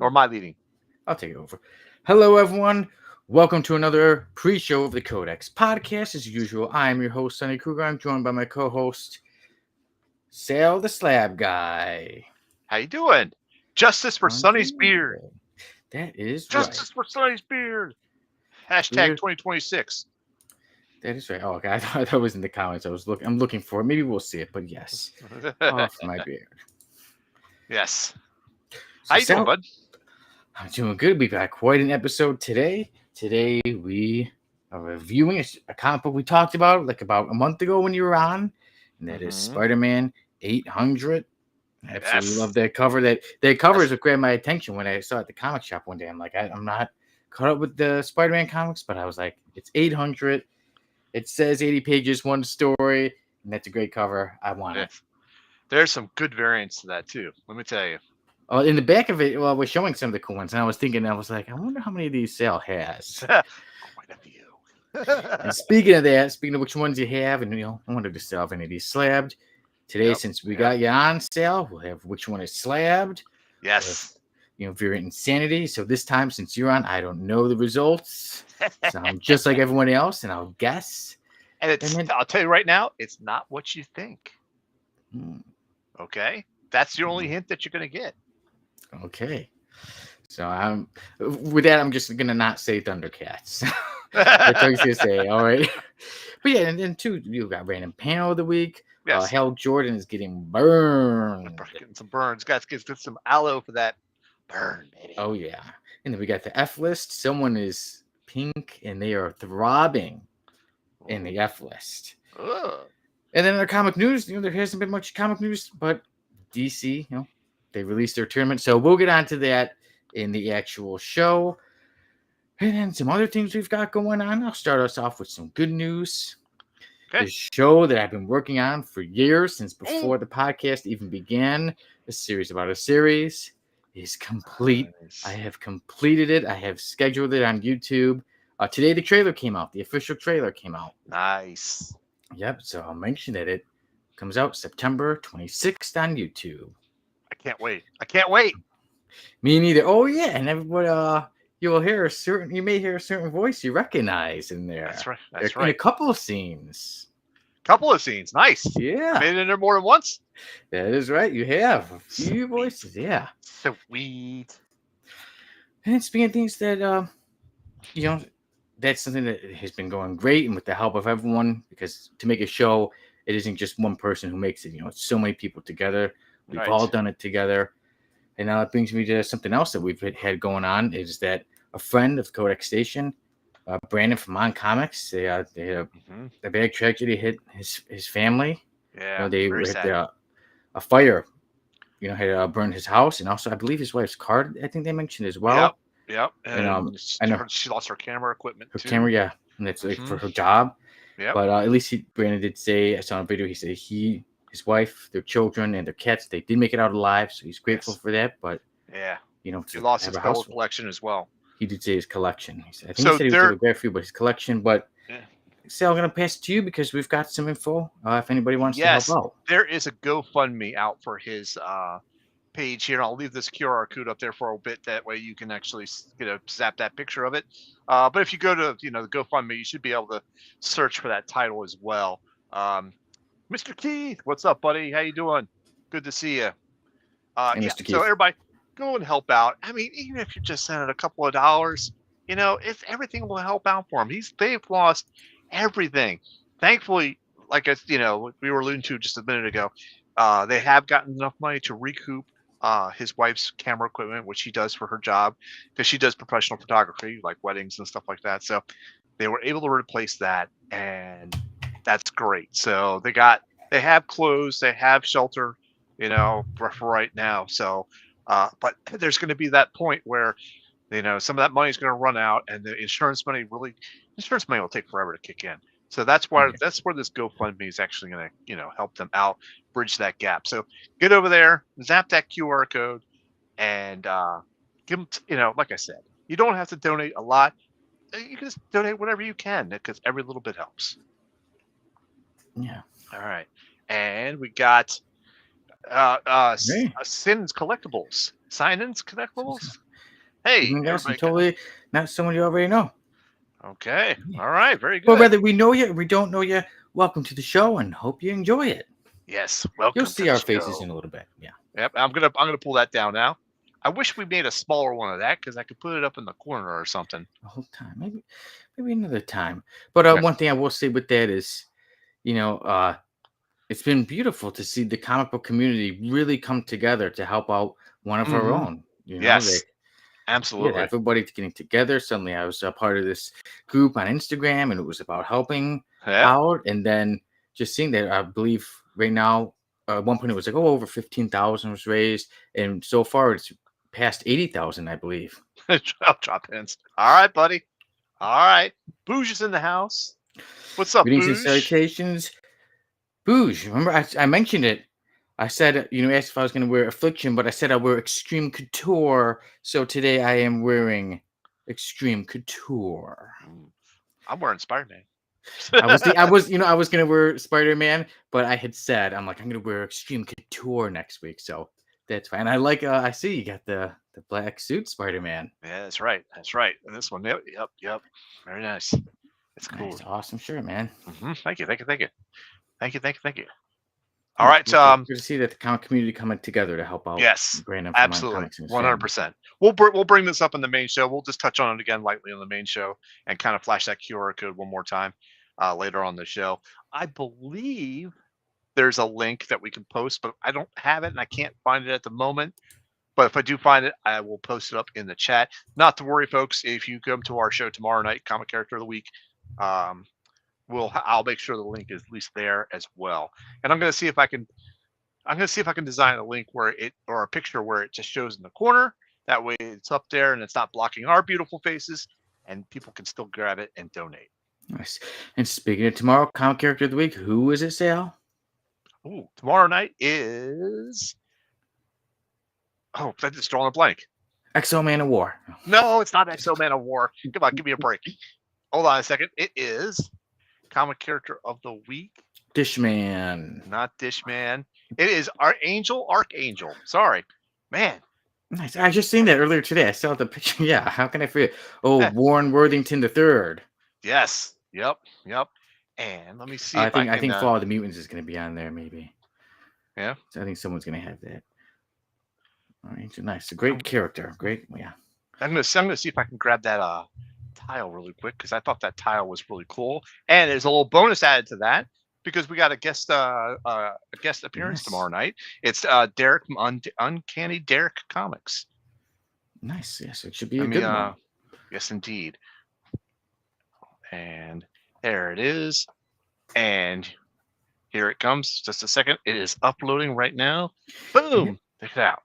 Or my leading? I'll take it over. Hello, everyone. Welcome to another pre-show of the Codex podcast. As usual, I am your host, Sonny Kruger. I'm joined by my co-host, Sal the Slab Guy. How you doing? Justice for Sonny's beard. That is Justice for Sonny's beard. Hashtag 2026. That is right. Oh, okay. I thought that was in the comments. I'm looking for it. Maybe we'll see it, but yes. Off my beard. Yes. So How you doing, bud? I'm doing good. We've got quite an episode today. Today we are reviewing a comic book we talked about about a month ago when you were on, and that is Spider-Man 800. I absolutely love that cover. That cover is what grabbed my attention when I saw it at the comic shop one day. I'm like, I'm not caught up with the Spider-Man comics, but I was like, it's 800. It says 80 pages, one story, and that's a great cover. I want it. There's some good variants to that too. Let me tell you. Oh, in the back of it, we're showing some of the cool ones, and I was like, I wonder how many of these Sal has. Quite a few. And speaking of that, speaking of which ones you have, and I wanted to sell any of these slabbed. Today, since we got you on, Sal, we'll have Which One Is Slabbed. Yes. Variant Insanity. So this time, since you're on, I don't know the results. So I'm just like everyone else, and I'll guess. And I'll tell you right now, it's not what you think. Okay? That's the only hint that you're going to get. Okay. So with that, I'm just going to not say Thundercats. That's what I was going to say. All right. But yeah, and then too, you got random panel of the week. Yes. Hal Jordan is getting burned. Getting some burns. Guys, get some aloe for that burn, baby. Oh, yeah. And then we got the F list. Someone is pink, and they are throbbing in the F list. Ugh. And then in the comic news, there hasn't been much comic news, but DC, they released their tournament. So we'll get on to that in the actual show. And then some other things we've got going on. I'll start us off with some good news. Okay. The show that I've been working on for years, since before the podcast even began, a series about a series, is complete. Nice. I have completed it. I have scheduled it on YouTube. Today the trailer came out. The official trailer came out. Nice. Yep. So I'll mention that it comes out September 26th on YouTube. I can't wait. Me neither. Oh yeah, and everybody, you may hear a certain voice you recognize in there. That's right. In a couple of scenes. Nice. Yeah. Made it in there more than once. That is right. You have a few voices. Yeah. Sweet. And speaking of things that, that's something that has been going great, and with the help of everyone, because to make a show, it isn't just one person who makes it. It's so many people together. We've all done it together. And now it brings me to something else that we've had going on, is that a friend of the Codex Station, Brandon from On Comics, they had a bad tragedy hit his family. Yeah, they had a fire, had burned his house, and also I believe his wife's car, I think they mentioned as well. Yep. And I know she lost her camera equipment. Camera, and that's for her job. Yeah. But at least Brandon did say, I saw on a video, he said his wife, their children, and their cats, they did make it out alive, so he's grateful for that. But he lost his whole collection as well. He did say his collection. I think he said he was a very few, but his collection. But Sal, I'm going to pass it to you because we've got some info. If anybody wants to help out, there is a GoFundMe out for his page here. I'll leave this QR code up there for a bit. That way you can actually zap that picture of it. But if you go to the GoFundMe, you should be able to search for that title as well. Mr. Keith, what's up, buddy? How you doing? Good to see you. Mr. Keith. So everybody, go and help out. I mean, even if you're just sending a couple of dollars, if everything will help out for him. They've lost everything. Thankfully, like we were alluding to just a minute ago, they have gotten enough money to recoup his wife's camera equipment, which she does for her job, because she does professional photography, like weddings and stuff like that. So they were able to replace that, and that's great. So they have clothes, they have shelter, for right now. So, but there's going to be that point where, some of that money is going to run out, and the insurance money will take forever to kick in. So that's where this GoFundMe is actually going to, help them out, bridge that gap. So get over there, zap that QR code, and give them, like I said, you don't have to donate a lot. You can just donate whatever you can, because every little bit helps. Yeah. All right. And we got Sin's Collectibles. Sign-ins Collectibles? Hey, Even else, and everybody. totally not someone you already know. Okay. Yeah. All right. Very But good. whether we know you or we don't know you, welcome to the show and hope you enjoy it. Yes. You'll Welcome to see the our faces show. in a little bit. Yeah. Yep. I'm gonna pull that down now. I wish we made a smaller one of that because I could put it up in the corner or something. The whole time. Maybe another time. But Yeah. one thing I will say with that is, you know, it's been beautiful to see the comic book community really come together to help out one of our Hmm. own. Yes. Yeah, Absolutely. everybody getting together. Suddenly, I was a part of this group on Instagram, and it was about helping Yeah. out. And then just seeing that, I believe right now, at one point it was like, oh, over 15,000 was raised, and so far it's past 80,000, I believe. I'll drop hints. All right, buddy. All right. Booge is in the house. What's up, Greetings and Booge? salutations, Booge. Remember, I mentioned it. I said, asked if I was going to wear Affliction, but I said I wear Extreme Couture. So today I am wearing Extreme Couture. I'm wearing Spider-Man. I was gonna wear Spider-Man, but I had said I'm gonna wear Extreme Couture next week, so that's fine. I like I see you got the black suit Spider-Man. Yeah, that's right. That's right. And this one, yep, yep, yep. Very nice. It's cool. Nice, awesome shirt, man. Thank you, thank you, thank you, thank you, thank you, thank you. All Yeah, right. good to see that the comic community coming together to help out Yes, Brandon from my absolutely, comics and his family. 100%. We'll bring this up in the main show. We'll just touch on it again lightly on the main show and kind of flash that QR code one more time later on the show. I believe there's a link that we can post, but I don't have it and I can't find it at the moment. But if I do find it, I will post it up in the chat. Not to worry, folks. If you come to our show tomorrow night, Comic Character of the Week, um, I'll make sure the link is at least there as well. And I'm going to see if I can design a link where it or a picture where it just shows in the corner. That way, it's up there and it's not blocking our beautiful faces, and people can still grab it and donate. Nice. And speaking of tomorrow, Comic Character of the Week, who is it, Sal? Ooh, tomorrow night is. Oh, I just drawing a blank. Exo Man of War. No, it's not Exo Man of War. Come on, give me a break. Hold on a second. It is Comic Character of the Week. Dishman. Not Dishman. It is Archangel. Sorry. Man. Nice. I just seen that earlier today. I saw the picture. Yeah, how can I forget? Oh, Warren Worthington III. Yes. Yep. Yep. And let me see I if I think can. I think Fall of the Mutants is going to be on there, maybe. Yeah. So I think someone's going to have that. All right, nice. A great character. Great. Yeah. I'm gonna see if I can grab that tile really quick because I thought that tile was really cool. And there's a little bonus added to that because we got a guest appearance tomorrow night. It's Derek from Uncanny Derek Comics. Nice. Yes, it should be a good one. Yes, indeed. And there it is. And here it comes. Just a second. It is uploading right now. Boom! Check it out.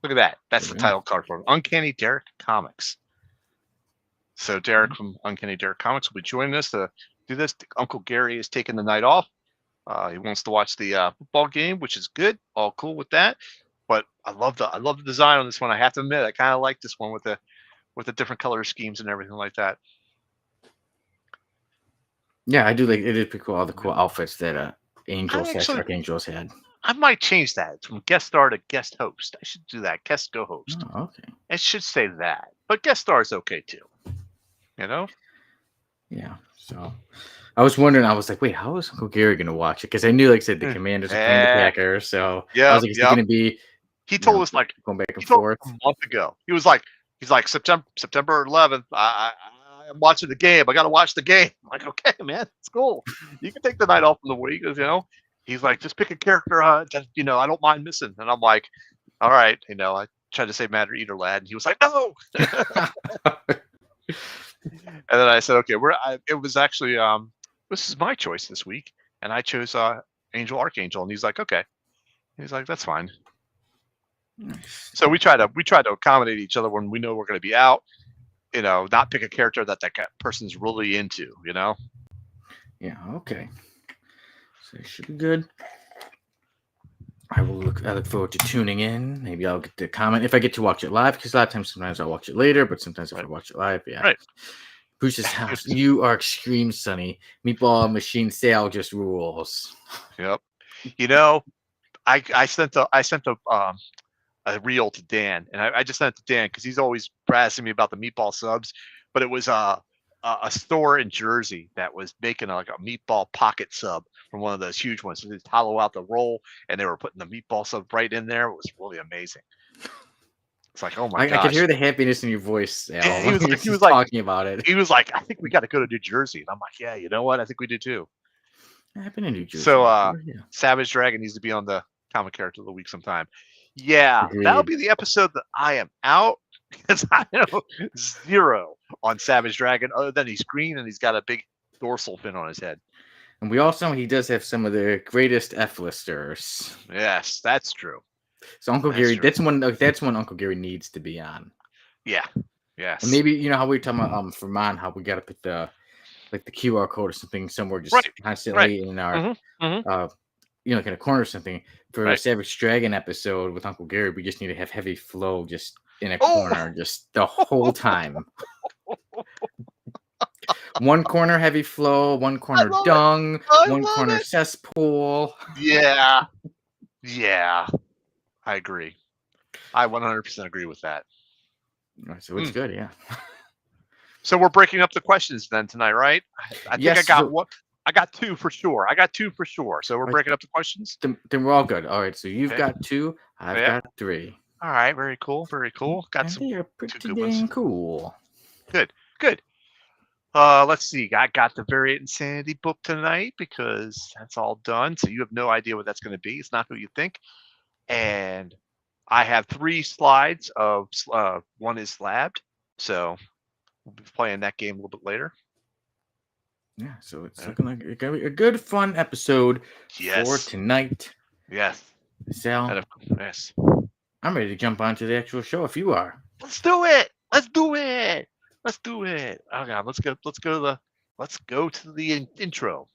Look at that. That's the title card for Uncanny Derek Comics. So Derek from Uncanny Derek Comics will be joining us to do this. Uncle Gary is taking the night off. He wants to watch the football game, which is good. All cool with that. But I love the design on this one. I have to admit, I kind of like this one with the different color schemes and everything like that. Yeah, I do like it. Is pretty cool. All the cool outfits that Archangels had. I might change that from guest star to guest host. I should do that. Guest go host. Oh, okay. It should say that, but guest star is okay too. You know? Yeah. So I was wondering. I was like, wait, how is Uncle Gary going to watch it? Because I knew, like I said, the Commanders are playing the Packers. So I was like, is he going to be? He told us like going back and forth a month ago. He's like September 11th. I'm watching the game. I got to watch the game. I'm like, okay, man, it's cool. You can take the night off from the week, He's like, just pick a character. I don't mind missing. And I'm like, all right, I tried to say Matter Eater Lad, and he was like, no. And then I said, okay, it was actually this is my choice this week, and I chose Archangel, and he's like, okay. He's like, that's fine. So we try to accommodate each other when we know we're going to be out. Not pick a character that person's really into. Yeah. Okay. So it should be good. I look forward to tuning in. Maybe I'll get to comment if I get to watch it live, because a lot of times sometimes I'll watch it later, but sometimes if I watch it live, yeah. Right. Bruce's house. You are extreme, Sonny. Meatball Machine Sale just rules. Yep. I sent a a reel to Dan, and I just sent it to Dan because he's always brassing me about the meatball subs. But it was a store in Jersey that was making like a meatball pocket sub from one of those huge ones. So they just hollow out the roll, and they were putting the meatball sub right in there. It was really amazing. It's like, oh my I could gosh. hear the happiness in your voice, Al, Yeah, when he you're was like, talking about it. he was like, I think we got to go to New Jersey, and I'm like, yeah, you know what? I think we do too. I've been in New Jersey. So, Yeah. Savage Dragon needs to be on the comic character of the week sometime. Yeah, that'll Agreed. be the episode that I am out because I know zero on Savage Dragon other than he's green and he's got a big dorsal fin on his head. And we also he does have some of the greatest F-listers. Yes, that's true. So Uncle That's Gary, true. that's one Uncle Gary needs to be on. Yeah. Yes. And maybe you know how we were talking about for mine, how we got to put the like the QR code or something somewhere just Right, constantly in our you know, like in a corner or something. For a Right. Savage Dragon episode with Uncle Gary, we just need to have heavy flow just in a Oh! corner just the whole time. One corner heavy flow, one corner love dung, I one love corner it. cesspool. Yeah. Yeah. I agree. I 100% agree with that. So it's good, yeah. So we're breaking up the questions then tonight, right? I think Yes, I got so- one. I got two for sure. So we're breaking up the questions. Then we're all good. All right, so you've Okay. got 2, I've Yeah. got 3. All right, very cool, very cool. Got And some they are pretty good ones. dang cool. Good. Let's see. I got the Variant Insanity book tonight because that's all done. So you have no idea what that's going to be. It's not who you think. And I have 3 slides of One Is Slabbed. So we'll be playing that game a little bit later. Yeah, so it's looking like it's gonna be a good, fun episode for Yes. tonight. Yes. Sal, Yes. I'm ready to jump onto the actual show if you are. Let's do it. Let's do it. Let's do it. Oh God, let's go to the intro.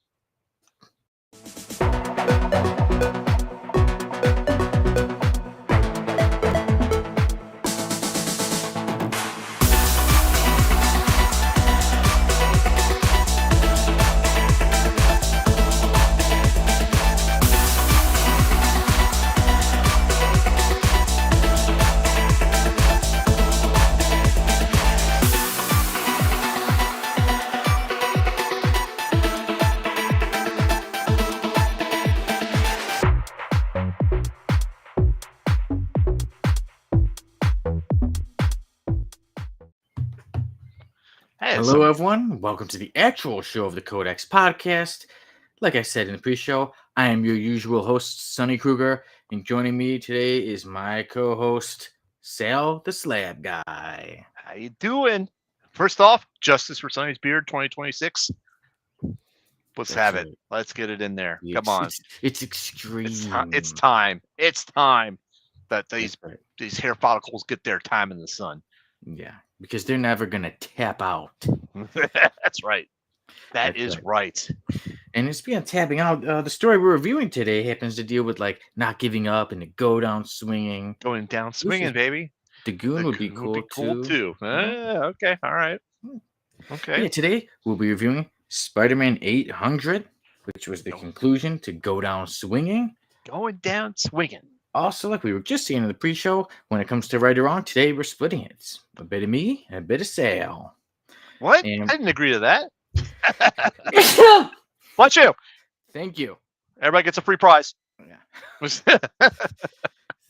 Hello, everyone. Welcome to the actual show of the Codex podcast. Like I said in the pre-show, I am your usual host, Sonny Kruger, and joining me today is my co-host, Sal the Slab Guy. How you doing? First off, Justice for Sonny's Beard 2026. Let's have it. Let's get it in there. Come on. It's extreme. It's time. It's time that these hair follicles get their time in the sun. Yeah, because they're never gonna tap out. That's right. That is right. And speaking of tapping out, the story we're reviewing today happens to deal with like not giving up and the go down swinging. Going down swinging, baby. The goon would be cool too. Okay, all right. Okay. Yeah, today we'll be reviewing Spider-Man 800, which was the conclusion to Go Down Swinging. Going down swinging. Also, like we were just saying in the pre-show, when it comes to right or wrong, today we're splitting it. It's a bit of me and a bit of Sal. What? I didn't agree to that. Watch you. Thank you. Everybody gets a free prize. Yeah.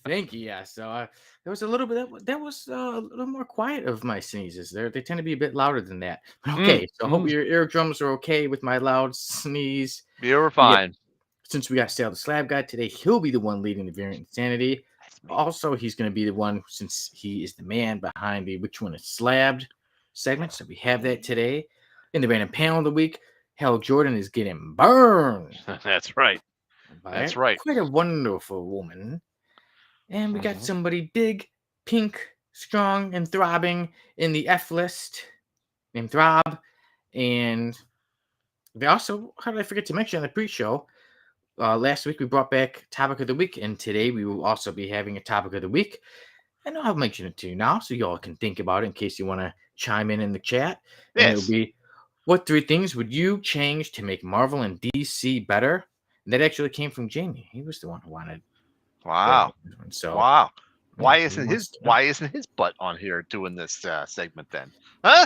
Thank you. Yeah. So there was a little bit that was a little more quiet of my sneezes. They tend to be a bit louder than that. Okay. So I hope your eardrums are okay with my loud sneeze. You were fine. Since we got Sal the Slab Guy today, he'll be the one leading the Variant Insanity. Also, he's going to be the one, since he is the man behind the Which One Is Slabbed segment. So we have that today. In the random panel of the week, Hal Jordan is getting burned. That's right. That's right. Quite a wonderful woman. And we got somebody big, pink, strong, and throbbing in the F list named Throb. And they also, how did I forget to mention on the pre-show? Last week we brought back Topic of the Week, and today we will also be having a Topic of the Week. And I'll mention it to you now so y'all can think about it in case you want to chime in the chat. Yes. And it'll be, what 3 things would you change to make Marvel and DC better? And that actually came from Jamie. He was the one who wanted. Wow. So wow. Why Yeah, so he isn't his wants to. Why isn't his butt on here doing this segment then? Huh?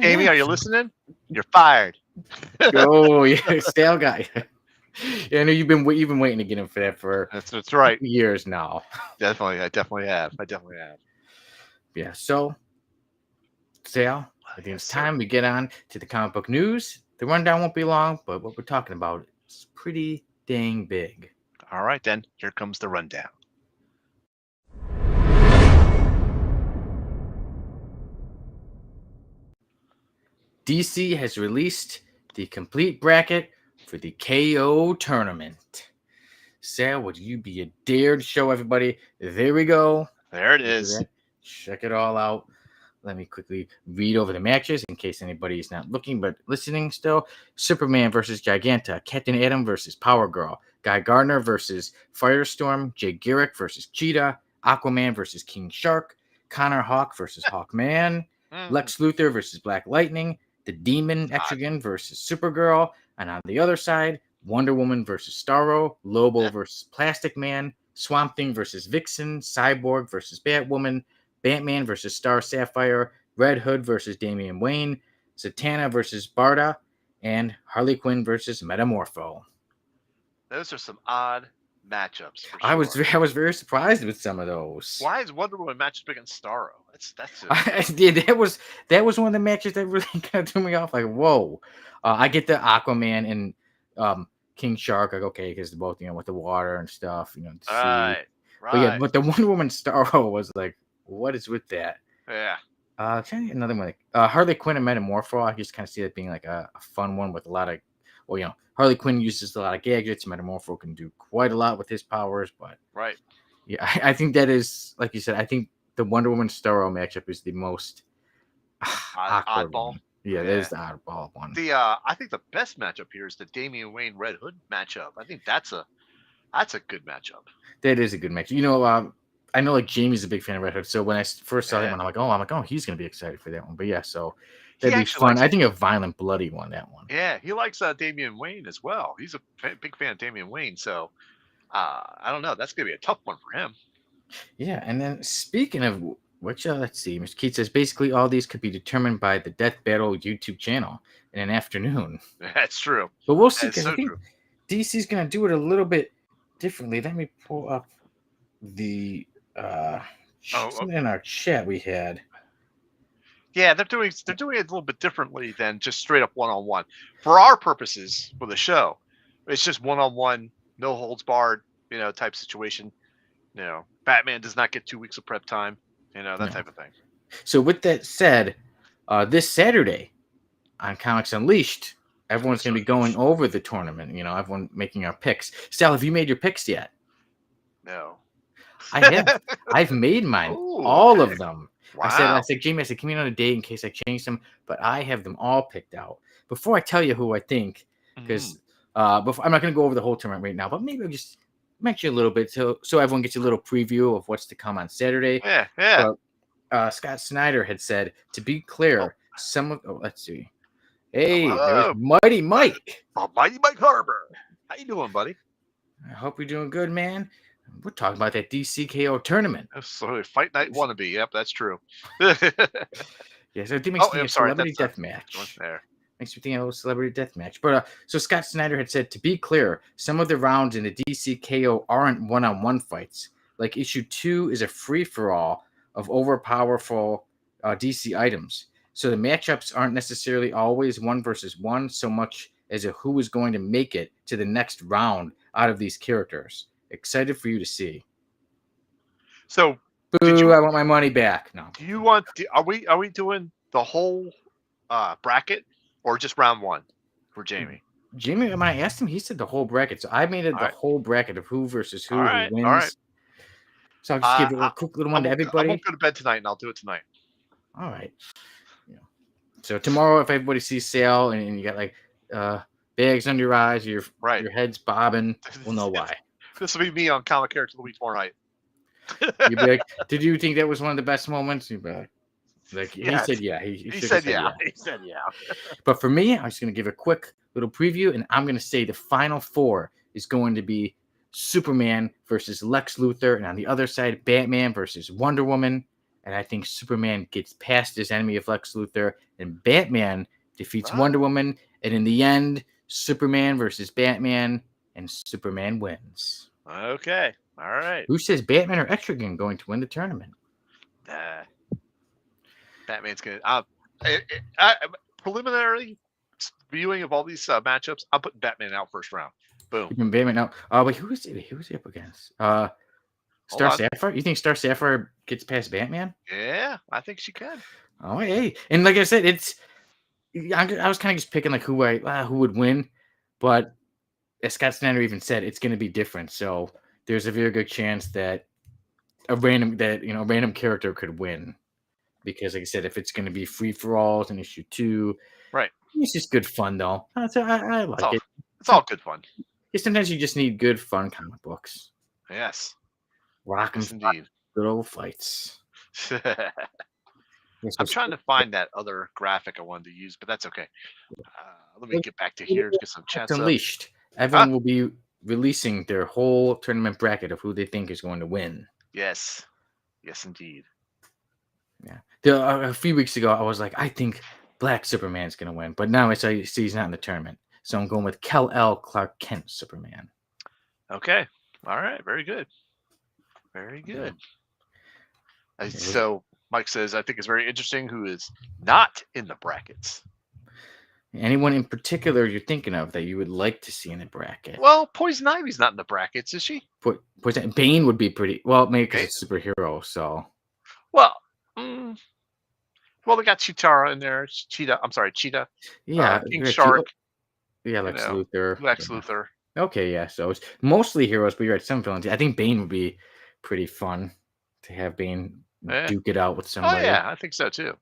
Jamie, Yeah. are you listening? You're fired. Oh yeah, stale guy. Yeah, I know you've been waiting to get him for that for That's a right. couple years now. Definitely, I definitely have. Yeah, so Sal, I think Yes, it's sir. time we get on to the comic book news. The rundown won't be long, but what we're talking about is pretty dang big. All right, then. Here comes the rundown. DC has released the complete bracket for the KO tournament. Sal, would you be a dare to show everybody? There we go. There it Look at is. that. Check it all out. Let me quickly read over the matches in case anybody is not looking but listening still. Superman versus Giganta. Captain Atom versus Power Girl. Guy Gardner versus Firestorm. Jay Garrick versus Cheetah. Aquaman versus King Shark. Connor Hawk versus Hawkman. Mm, Lex Luthor versus Black Lightning. The Demon God. Etrigan versus Supergirl. And on the other side, Wonder Woman versus Starro. Lobo versus Plastic Man. Swamp Thing versus Vixen. Cyborg versus Batwoman. Batman versus Star Sapphire, Red Hood versus Damian Wayne, Zatanna versus Barda, and Harley Quinn versus Metamorpho. Those are some odd matchups for I sure. was very surprised with some of those. Why is Wonder Woman matched up against Starro? That was one of the matches that really kind of threw me off. Like, whoa! I get the Aquaman and King Shark. Like, okay, because they're both with the water and stuff, the sea. But yeah, but the Wonder Woman Starro was like, what is with that? Yeah. Another one like Harley Quinn and Metamorpho. I just kind of see it being like a fun one with a lot of, Harley Quinn uses a lot of gadgets. Metamorpho can do quite a lot with his powers, but Right. Yeah, I think that is, like you said, I think the Wonder Woman Starro matchup is the most awkward oddball. one. Yeah, that is the oddball one. I think the best matchup here is the Damian Wayne Red Hood matchup. I think that's a good matchup. That is a good match. I know like Jamie's a big fan of Red Hood, so when I first saw that one, I'm like, oh, he's gonna be excited for that one. But yeah, so that'd be fun. I think a violent, bloody one. That one. Yeah, he likes Damian Wayne as well. He's a big fan of Damian Wayne, so I don't know. That's gonna be a tough one for him. Yeah, and then speaking of which, let's see, Mr. Keith says basically all these could be determined by the Death Battle YouTube channel in an afternoon. That's true. But we'll see, because I think DC's gonna do it a little bit differently. Let me pull up the in our chat we had. Yeah, they're doing it a little bit differently than just straight up one-on-one. For our purposes, for the show, it's just one-on-one, no holds barred, type situation. Batman does not get 2 weeks of prep time, that type of thing. So with that said, this Saturday on Comics Unleashed, everyone's going to be going over the tournament. Everyone making our picks. Sal, have you made your picks yet? No. I have. I've made mine. Ooh, all of them. Wow. I said, Jamie, come in on a day in case I change them, but I have them all picked out. Before I tell you who I think, because I'm not going to go over the whole tournament right now, but maybe I'll just mention a little bit so everyone gets a little preview of what's to come on Saturday. Yeah. Scott Snyder had said, to be clear, let's see. Hey, there's Mighty Mike. Mighty Mike Harbor. How you doing, buddy? I hope you're doing good, man. We're talking about that DCKO tournament. So Fight Night wannabe. Yep, that's true. Yeah, so it makes me a celebrity death match. There. Makes me think of a celebrity death match. But so Scott Snyder had said, to be clear, some of the rounds in the DCKO aren't one-on-one fights. Like issue 2 is a free-for-all of overpowerful DC items. So the matchups aren't necessarily always 1 versus 1 so much as a who is going to make it to the next round out of these characters. Excited for you to see. So, I want my money back. No. Do you want? Are we doing the whole bracket or just round 1 for Jamie? Jamie, when I asked him, he said the whole bracket. So I made it whole bracket of who versus who, who wins. All right. So I'll just give it a quick little one to everybody. I won't go to bed tonight, and I'll do it tonight. All right. So tomorrow, if everybody sees Sal and you got like bags under your eyes, your head's bobbing, we'll know why. This will be me on Comic Character of the Week tomorrow night. You'd be like, did you think that was one of the best moments? You'd be like, he said yeah. He said yeah. He said yeah. But for me, I'm just going to give a quick little preview, and I'm going to say the final 4 is going to be Superman versus Lex Luthor, and on the other side, Batman versus Wonder Woman. And I think Superman gets past his enemy of Lex Luthor, and Batman defeats Wonder Woman. And in the end, Superman versus Batman, and Superman wins. Okay. All right. Who says Batman or Etrigan going to win the tournament? Batman's going to. Preliminary viewing of all these matchups, I'm putting Batman out first round. Boom. Batman now. Wait, who is he up against? Star Sapphire? You think Star Sapphire gets past Batman? Yeah, I think she can. Oh, hey. And like I said, I was kind of just picking like who would win, but as Scott Snyder even said, it's going to be different. So there's a very good chance that a random character could win, because like I said, if it's going to be free for alls in issue 2, right? It's just good fun though. I like it. It's all good fun. Sometimes you just need good fun comic books. Yes. Rock and indeed. Good old fights. I'm trying to find that other graphic I wanted to use, but that's okay. Let me get back to here to get some chats unleashed. Everyone will be releasing their whole tournament bracket of who they think is going to win. Yes. Yes, indeed. Yeah. A few weeks ago, I was like, I think Black Superman's going to win. But now I see he's not in the tournament. So I'm going with Kal-El Clark Kent Superman. Okay. All right. Very good. Very good. Yeah. So Mike says, I think it's very interesting who is not in the brackets. Anyone in particular you're thinking of that you would like to see in the bracket? Well, Poison Ivy's not in the brackets, is she? Bane would be pretty... Well, maybe because it's a superhero, so... Well, they got Cheetara in there. Cheetah. Yeah. King Shark. Yeah, Lex Luthor. Lex Luthor. Okay, yeah. So it's mostly heroes, but you're at some villains. I think Bane would be pretty fun to have Bane duke it out with somebody. Oh yeah, I think so too.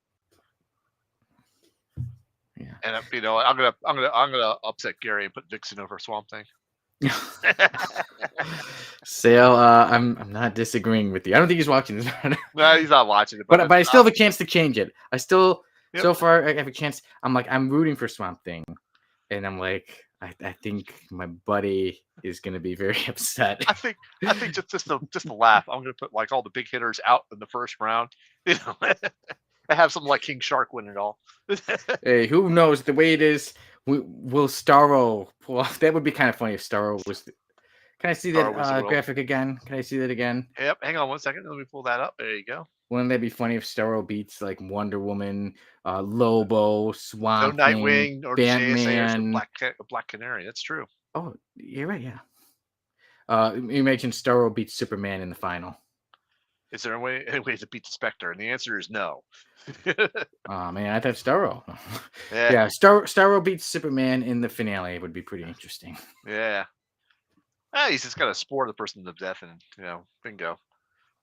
Yeah. And I'm gonna upset Gary and put Vixen over Swamp Thing. Sale, I'm not disagreeing with you. I don't think he's watching this. No, he's not watching it. But I still have a chance to change it. So far I have a chance. I'm rooting for Swamp Thing, and I'm like, I think my buddy is gonna be very upset. I think just to laugh, I'm gonna put like all the big hitters out in the first round. I have something like King Shark win it all. Hey, who knows? The way it is, will Starro pull off? That would be kind of funny if Starro was. Can I see that graphic again? Can I see that again? Yep. Hang on 1 second. Let me pull that up. There you go. Wouldn't that be funny if Starro beats like Wonder Woman, Lobo, Swamp Thing, Nightwing, or Batman, Black Canary? That's true. Oh, you're right. Yeah. You mentioned Starro beats Superman in the final. Is there any way to beat the Spectre? And the answer is no. Oh man, I thought Starro. Yeah, Starro beats Superman in the finale. It would be pretty interesting. Yeah. He's just got to spore the person of death, and bingo.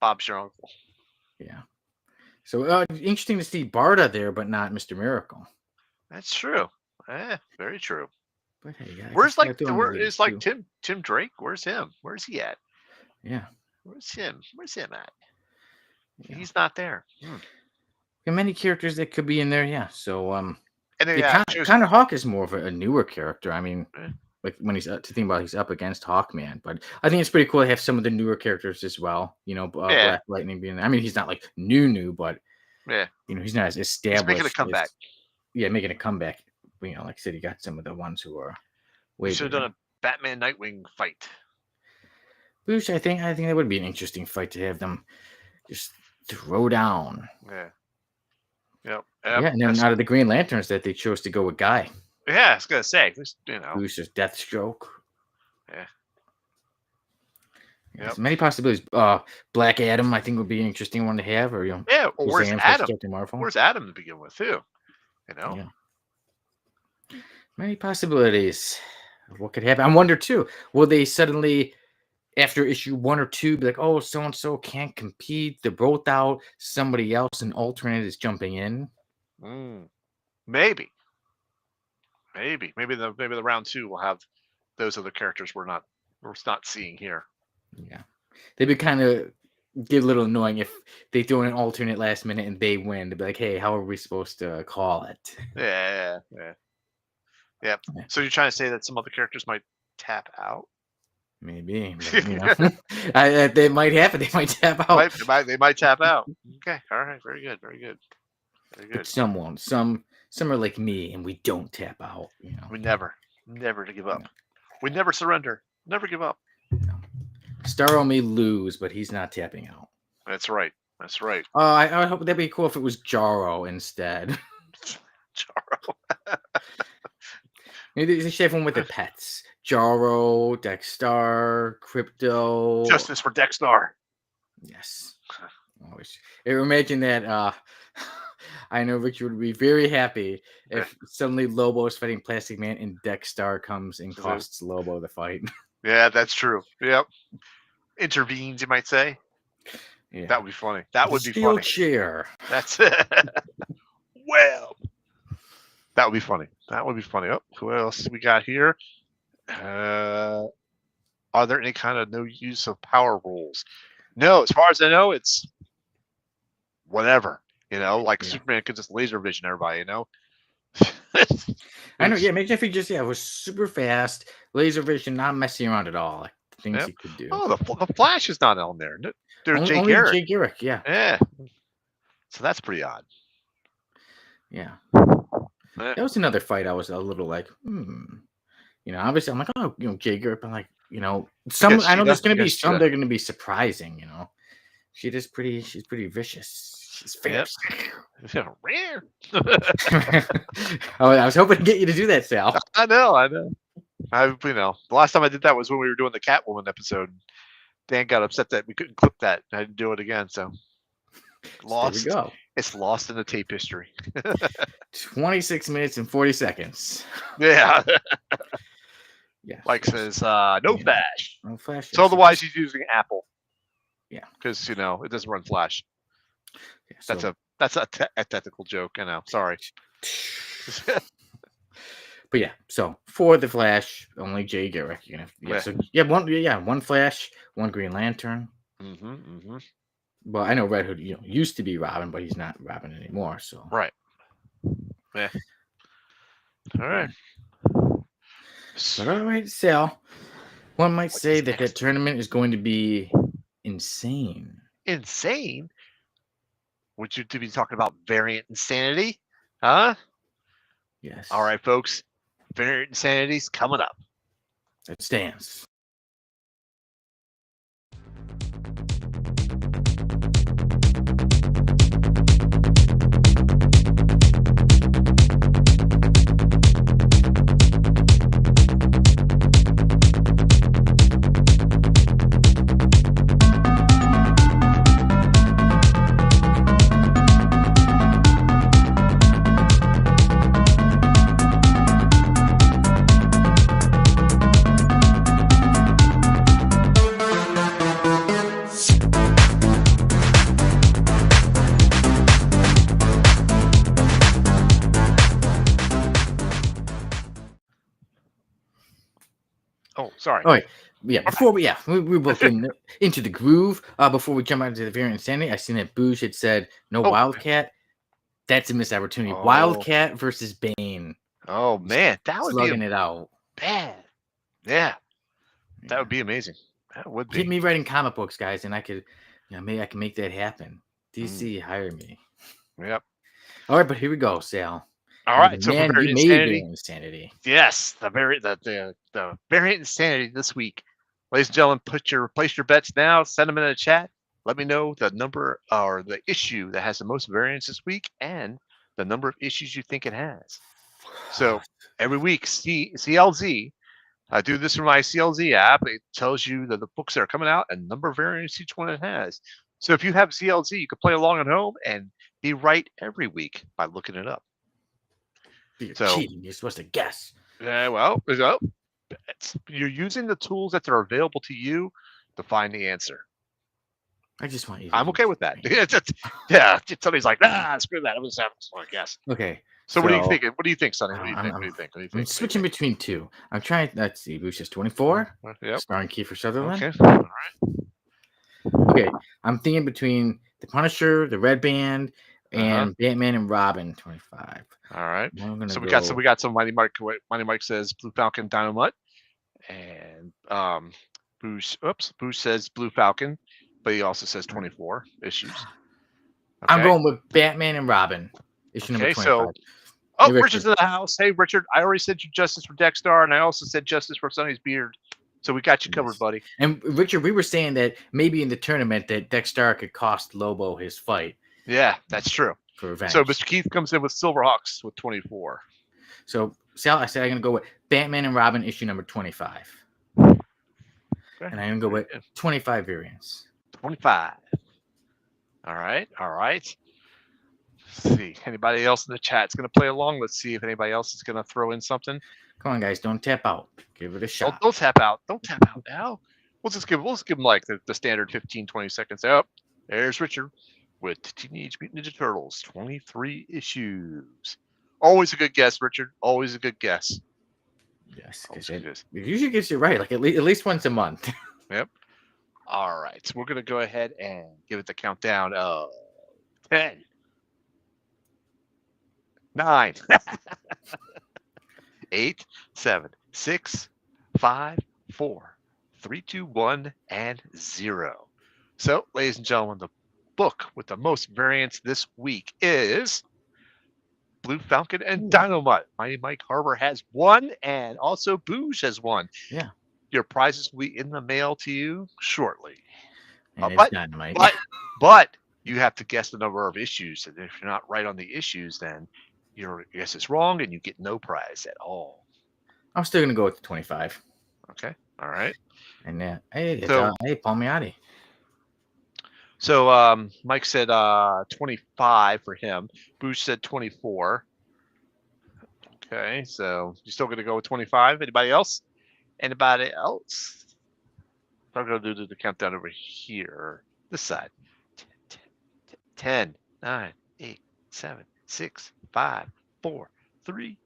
Bob's your uncle. Yeah. So interesting to see Barda there, but not Mr. Miracle. That's true. Very true. But hey, where's Tim Drake? Where's him? Where's he at? Yeah. Where's him at? Yeah. He's not there. There are many characters that could be in there, yeah. So and Connor Hawk is more of a newer character. I mean, like when he's he's up against Hawkman, but I think it's pretty cool to have some of the newer characters as well. Black Lightning being. I mean, he's not like new, but he's not as established. He's making a comeback. Making a comeback. Like I said, he got some of the ones who are. We should have done a Batman Nightwing fight. Which I think that would be an interesting fight to have them just throw down. Yeah. Yep. And then out of the Green Lanterns, that they chose to go with Guy. Yeah, I was gonna say, who's just Deathstroke. Yeah. Yep. Many possibilities. Black Adam, I think, would be an interesting one to have. Or where's Adam? Where's Adam to begin with, too? Yeah. Many possibilities of what could happen. I wonder too. Will they suddenly, after issue 1 or 2, be like, "Oh, so and so can't compete. They're both out. Somebody else, an alternate, is jumping in." Maybe the round 2 will have those other characters we're not seeing here. Yeah, they'd be kind of get a little annoying if they throw in an alternate last minute and they win. They'd be like, "Hey, how are we supposed to call it?" Yeah. So you're trying to say that some other characters might tap out? Maybe, but they might happen. They might tap out. They might tap out. Okay, all right, very good, very good, very But good. some won't. Some are like me, and we don't tap out. We never to give up. No. We never surrender. Never give up. No. Starro may lose, but he's not tapping out. That's right. That's right. I hope that'd be cool if it was Jarro instead. Jarro. Maybe they should have one with the pets. Jarro, Dexstar, Crypto. Justice for Dexstar. Yes. Always. Imagine that. I know Richard would be very happy if suddenly Lobo is fighting Plastic Man and Dexstar comes and costs Lobo the fight. Yeah, that's true. Yep. Intervenes, you might say. Yeah. That would be funny. That would be funny. Chair. That's it. Well, that would be funny. That would be funny. Oh, who else we got here? Are there any kind of no use of power rules? No, as far as I know, it's whatever. Like Superman could just laser vision everybody. I know. Yeah, imagine if he just was super fast, laser vision, not messing around at all. Like the things he could do. Oh, the Flash is not on there. There's Jay Garrick. Jay Garrick, yeah. Yeah. So that's pretty odd. Yeah. That was another fight. I was a little like, obviously I'm like, oh, Jay Garrick. I'm like, some. I know there's going to be some that are going to be surprising. She's pretty vicious. She's fierce. Yep. Rare. I was hoping to get you to do that, Sal. I know. The last time I did that was when we were doing the Catwoman episode. Dan got upset that we couldn't clip that. I didn't do it again, so lost. There we go. It's lost in the tape history. 26 minutes and 40 seconds. Yeah. Yeah. Mike says no Flash. No Flash. So otherwise he's using Apple. Yeah. Because it doesn't run Flash. Yeah, so, that's a technical joke. I know. Sorry. But yeah, so for the Flash, only Jay Garrick. One Flash, one Green Lantern. Well, I know Red Hood, used to be Robin, but he's not Robin anymore. So right. Yeah. All right. But all right, Sal. One might say that tournament is going to be insane. Insane? Would you be talking about variant insanity? Huh? Yes. All right, folks. Variant insanity's coming up. It stands. Oh, sorry. Oh, yeah. Before we're both into the groove. Before we jump out into the variant insanity, I seen that Booge had said no Wildcat. That's a missed opportunity. Wildcat versus Bane. Oh man, that would be it out. Bad. Yeah, that would be amazing. That would be. Get me writing comic books, guys, and I could, maybe I can make that happen. DC, hire me. Yep. All right, but here we go, Sal. All right, so man, for you made insanity. Yes, the variant insanity this week, ladies and gentlemen. Place your bets now. Send them in the chat. Let me know the number or the issue that has the most variants this week, and the number of issues you think it has. So every week, CLZ. I do this from my CLZ app. It tells you the books that are coming out and number of variants each one it has. So if you have CLZ, you can play along at home and be right every week by looking it up. You're cheating. You're supposed to guess. Yeah, well, you're using the tools that are available to you to find the answer. I just want you. I'm okay with that. Yeah, somebody's like, screw that. I'm just having a guess. Okay. So what do you think? What do you think, Sonny? What do you think? I'm switching between two. I'm trying. Let's see. Bush is 24. Yep. Starring Kiefer Sutherland. Okay. All right. Okay. I'm thinking between the Punisher, the Red Band, and Batman and Robin 25. All right. So we got some Mighty Mike. Mighty Mike says Blue Falcon Dynamite, and Boosh says Blue Falcon, but he also says 24 issues. I'm Okay. going with Batman and Robin, issue number Okay. 25. So, oh, Hey, Richard's Richard. in the house. Hey, Richard, I already sent you justice for Dexter, and I also said justice for Sonny's beard. So we got you covered, Yes. buddy. And Richard, we were saying that maybe in the tournament that Dexter could cost Lobo his fight Yeah, that's true. for revenge. So Mr. Keith comes in with Silverhawks with 24. So Sal, I said I'm gonna go with Batman and Robin issue number 25. Okay. And I'm gonna go with 25 variants. 25. All right. All right. Let's see. Anybody else in the chat's going to play along? Let's see if anybody else is going to throw in something. Come on, guys, don't tap out. Give it a shot. Don't tap out. Don't tap out now. We'll just give them like the standard 15, 20 seconds. Oh, there's Richard with Teenage Mutant Ninja Turtles, 23 issues. Always a good guess, Richard. Always a good guess. Yes, because it usually gets you right, like at least once a month. Yep. All right, so we're gonna go ahead and give it the countdown of 10, 9, 8, 7, 6, 5, 4, 3, 2, 1, and 0. So, ladies and gentlemen, the book with the most variants this week is Blue Falcon and Dynamite. Mighty Mike Harbor has one, and also Booge has one. Yeah. Your prizes will be in the mail to you shortly. And it's Dynamite. But you have to guess the number of issues. And if you're not right on the issues, then your guess is wrong and you get no prize at all. I'm still going to go with the 25. Okay. All right. And hey, Palmiotti. So Mike said 25 for him. Boosh said 24. Okay. So you still going to go with 25? Anybody else? Anybody else? I'm going to do the countdown over here. This side. 10, 9, 8, 7, 6, 5, 4, 3,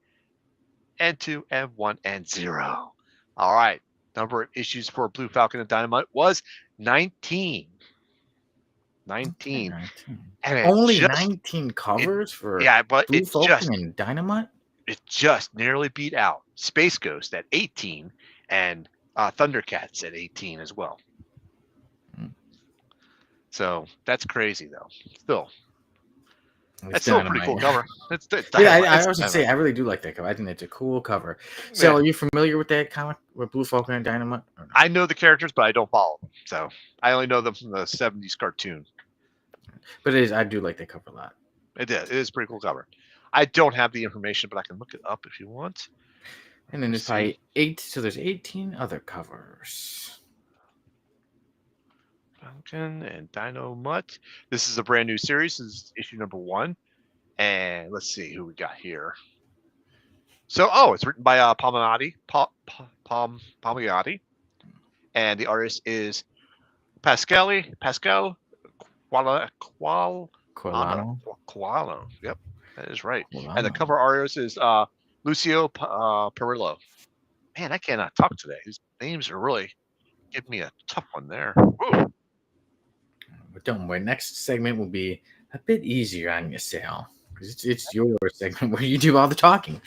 and 2, and 1, and 0. All right. Number of issues for Blue Falcon and Dynamite was 19. 19. Okay, 19. And only 19 covers for Blue Falcon and Dynamite? It just nearly beat out Space Ghost at 18 and Thundercats at 18 as well. So that's crazy, though. Still, that's still a pretty cool cover. I was gonna say I really do like that cover. I think it's a cool cover. So, are you familiar with that comic with Blue Falcon and Dynamite? No? I know the characters, but I don't follow them. So I only know them from the 70s cartoon. But it is. I do like that cover a lot. It is. It is a pretty cool cover. I don't have the information, but I can look it up if you want. And then there's probably 8. So there's 18 other covers. Falcon and Dynamite. This is a brand new series. This is issue number 1. And let's see who we got here. So, it's written by Palmiotti. Palmiotti. And the artist is Pascal Qualano. Yep, that is right. Qualano. And the cover artist is Lucio Perillo. Man, I cannot talk today. These names are really giving me a tough one there. Woo. But don't worry, next segment will be a bit easier on you, Sal. Because it's your segment where you do all the talking.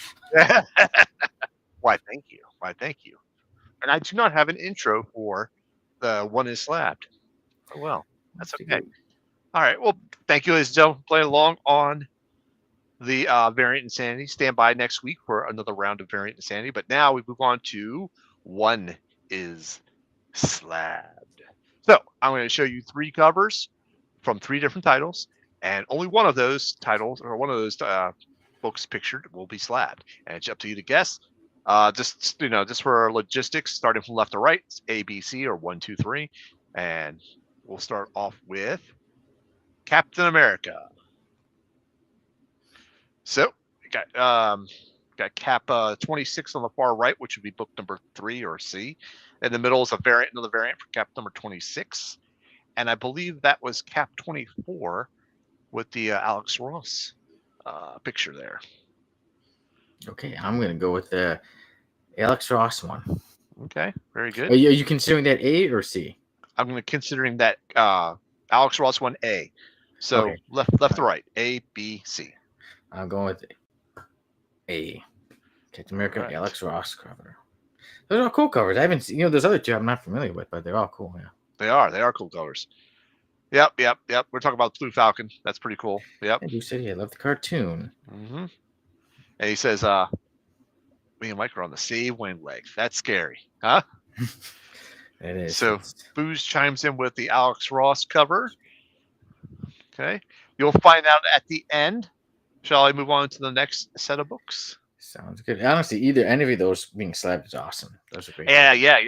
Why, thank you. And I do not have an intro for the One Is Slabbed. Oh, well, that's okay. All right. Well, thank you, ladies and gentlemen, for playing along on the Variant Insanity. Stand by next week for another round of Variant Insanity. But now we move on to One Is Slabbed. So I'm going to show you 3 covers from 3 different titles, and only one of those titles or one of those books pictured will be slabbed, and it's up to you to guess. Just for logistics, starting from left to right, it's A, B, C, or 1, 2, 3, and we'll start off with Captain America. So we got Cap 26 on the far right, which would be book number 3 or C. In the middle is another variant for Cap number 26. And I believe that was Cap 24 with the Alex Ross picture there. Okay, I'm going to go with the Alex Ross one. Okay, very good. Are you considering that A or C? I'm considering that Alex Ross one A. So okay. left to right, A, B, C. I'm going with A. Captain America, right. Alex Ross cover. Those are cool covers. I haven't seen, those other two I'm not familiar with, but they're all cool. Yeah. They are cool covers. Yep. We're talking about Blue Falcon. That's pretty cool. Yep. And you said, yeah, I love the cartoon. Mm-hmm. And he says, me and Mike are on the same wavelength. That's scary, huh? It is. So Booze chimes in with the Alex Ross cover. Okay. You'll find out at the end. Shall I move on to the next set of books? Sounds good. Honestly, any of those being slabbed is awesome. Those are great. Yeah.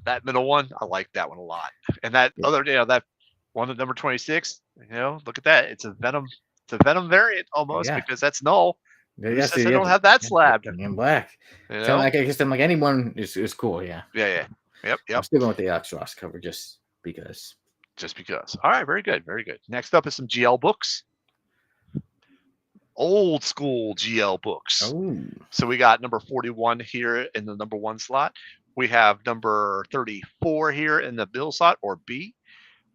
That middle one, I like that one a lot. And that other, that one at number 26, look at that. It's a Venom variant almost because that's Null. Yes, they don't have that slabbed. In black. So I guess I'm like anyone is cool. Yeah. Yeah. Yep. I'm still going with the Alex Ross cover just because. All right. Very good. Next up is some GL books. Old school GL books. Oh. So we got number 41 here in the number 1 slot. We have number 34 here in the bill slot or B.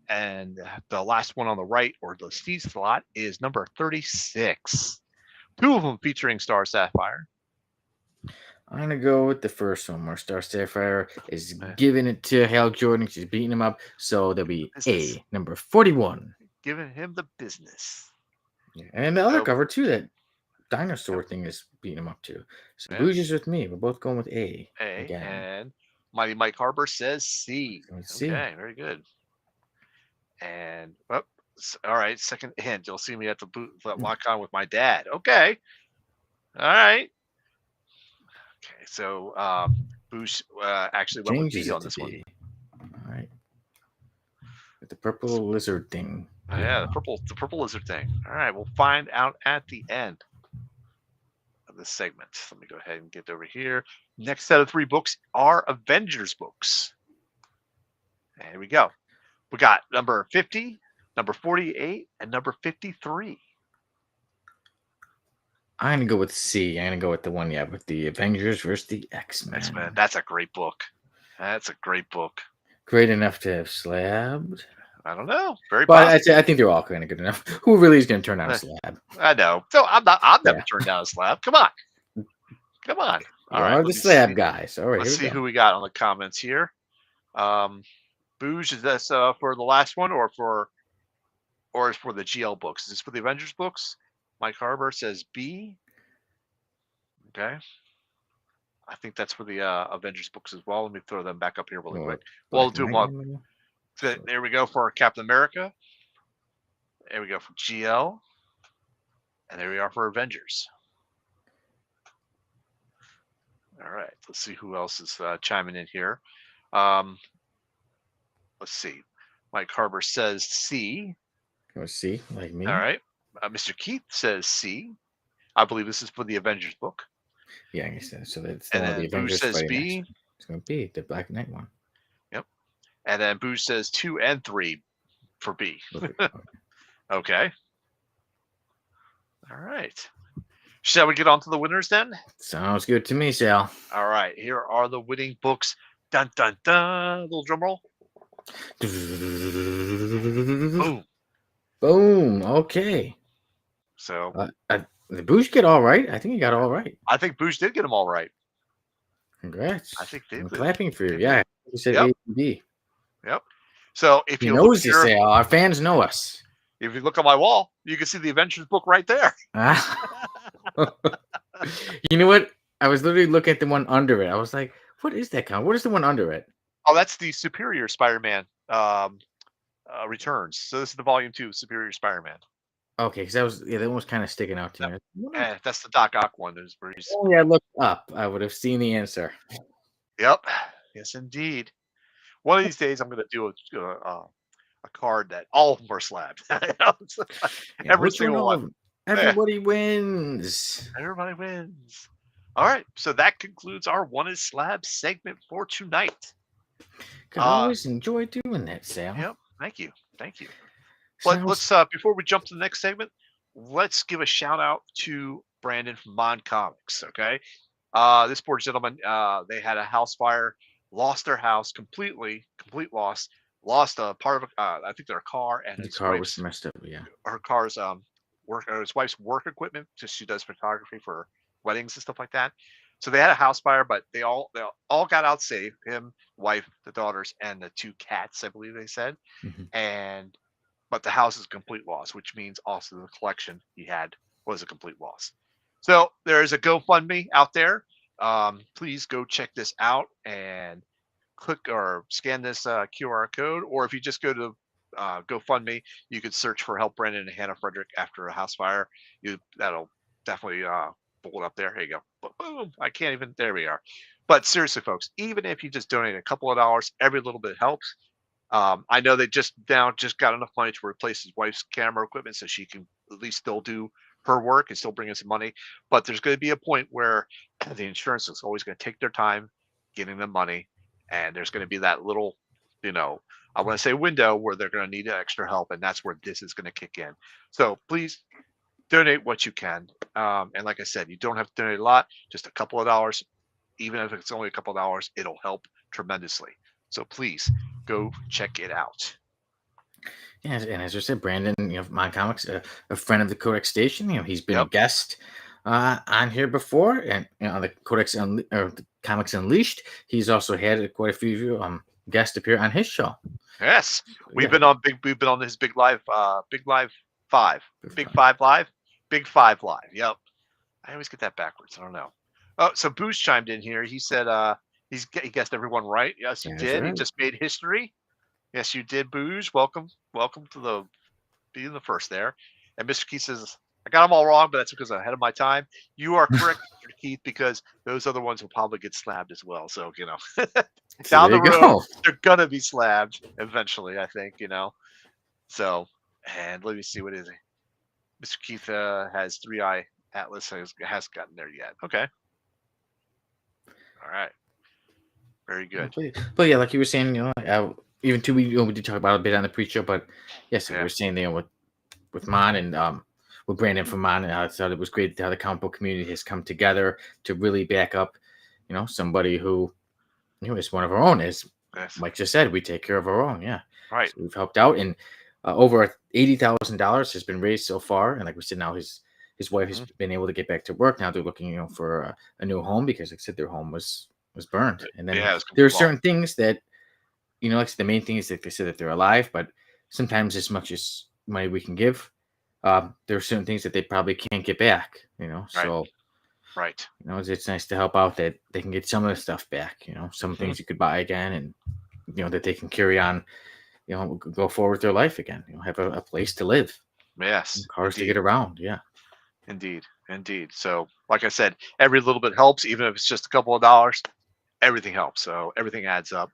And the last one on the right or the C slot is number 36. 2 of them featuring Star Sapphire. I'm going to go with the first one where Star Sapphire is giving it to Hal Jordan. She's beating him up. So there'll be A, number 41. Giving him the business. Yeah. And the other cover, too, that dinosaur thing is beating him up, too. So Booze is with me. We're both going with A. Again. And Mighty Mike Harbor says C. C. Okay, very good. And, all right, second hint. You'll see me at the lock on with my dad. Okay. All right. Okay, so Boosh actually went with B on this one. All right. With the purple lizard thing. Yeah, the purple lizard thing. All right, we'll find out at the end of this segment. Let me go ahead and get over here. Next set of 3 books are Avengers books. And here we go. We got number 50, number 48, and number 53. I'm going to go with C. I'm going to go with the one, with the Avengers versus the X-Men. X-Men. That's a great book. Great enough to have slabbed? I don't know. Very but I think they're all kind of good enough. Who really is going to turn down a slab? I know. So I'm never turned down a slab. Come on. All right, the slab guys. All right, let's see who we got on the comments here. Booge, is this for the last one or is for the GL books? Is this for the Avengers books? Mike Harbor says B. Okay. I think that's for the Avengers books as well. Let me throw them back up here really quick. We'll do one. So there we go for Captain America. There we go for GL. And there we are for Avengers. All right. Let's see who else is chiming in here. Let's see. Mike Harbor says C. C, like me. All right. Mr. Keith says C. I believe this is for the Avengers book. Yeah, I guess so. That's and then the Avengers says B. Next. It's going to be the Black Knight one. Yep. And then Boosh says 2 and 3 for B. Okay. All right. Shall we get on to the winners then? Sounds good to me, Sal. All right. Here are the winning books. Dun, dun, dun. Little drum roll. Boom. Boom. Okay. So did Boosh get all right? I think he got all right. I think Boosh did get them all right. Congrats. I think I'm clapping for you. Yeah. You said A and B. Yep. So if you knows this, Sal. Our fans know us. If you look on my wall, you can see the Avengers book right there. You know what? I was literally looking at the one under it. I was like, what is that kind? What is the one under it? Oh, that's the Superior Spider-Man Returns. So this is the volume 2 Superior Spider-Man. Okay, because that one was kind of sticking out to me. That's the Doc Ock one. Oh, I looked up. I would have seen the answer. Yep. Yes, indeed. One of these days, I'm going to do a card that all of them are slabbed. Every single one. Everybody wins. Everybody wins. All right. So that concludes our One is Slabbed segment for tonight. I always enjoy doing that, Sal. Yep. Thank you. But let's before we jump to the next segment, let's give a shout out to Brandon from Mon Comics. Okay. This poor gentleman, they had a house fire, lost their house complete loss, lost a part of I think their car, and the car was messed up. Yeah. Her car's his wife's work equipment, because she does photography for weddings and stuff like that. So they had a house fire, but they all got out safe. Him, wife, the daughters, and the two cats, I believe they said. Mhm. And but the house is a complete loss, which means also the collection he had was a complete loss. So there is a GoFundMe out there. Please go check this out and click or scan this QR code, or if you just go to GoFundMe, you could search for "Help Brandon and Hannah Frederick After a House Fire." That'll definitely pull it up there. Here you go. Boom. I can't even. There we are. But seriously, folks, even if you just donate a couple of dollars, every little bit helps. I know they just got enough money to replace his wife's camera equipment, so she can at least still do her work and still bring in some money. But there's going to be a point where the insurance is always going to take their time getting the money, and there's going to be that little, you know, I want to say window where they're going to need extra help, and that's where this is going to kick in. So please donate what you can. And like I said, you don't have to donate a lot, just a couple of dollars. Even if it's only a couple of dollars, it'll help tremendously. So please go check it out. Yeah, and as I said, Brandon, Mon Comics, a friend of the Codex Station. He's been a Yep. guest on here before, and on the Codex or the Comics Unleashed. He's also had quite a few guests appear on his show. Yes, we've Yeah, been on this Big Live 5, Big 5 Live, Big 5 Live. Yep. I always get that backwards. I don't know. Oh, so Booze chimed in here. He said he guessed everyone right. Yes, you that's did. He right. just made history. Yes, you did, Booze. Welcome to the being the first there. And Mr. Keith says, I got them all wrong, but that's because I'm ahead of my time. You are correct, Mr. Keith, because those other ones will probably get slabbed as well. So, So down there the you road, go. they're gonna be slabbed eventually, I think. So, and let me see, what is it? Mr. Keith has 3-Eye Atlas has gotten there yet. Okay. All right. Very good. But yeah, like you were saying, even too, we did talk about it a bit on the pre-show, but yes, we Yeah. were saying, with Mon and with Brandon from Mon, and I thought it was great how the comic book community has come together to really back up, somebody who, is one of our own. As Yes. Mike just said, we take care of our own. Yeah, Right. so we've helped out, and over $80,000 has been raised so far. And like we said, now his wife has Mhm. been able to get back to work. Now they're looking, for a new home because, like I said, their home was burned. And then Yeah, it's there are complete loss. certain things that, like the main thing is that they said that they're alive, but sometimes as much as money we can give, there are certain things that they probably can't get back. Right. So Right. it's nice to help out that they can get some of the stuff back. Some Mhm. things you could buy again, and that they can carry on. Go forward with their life again. Have a place to live, Yes, cars to indeed. get around. Yeah. Indeed. Indeed. So, like I said, every little bit helps, even if it's just a couple of dollars. Everything helps. So everything adds up.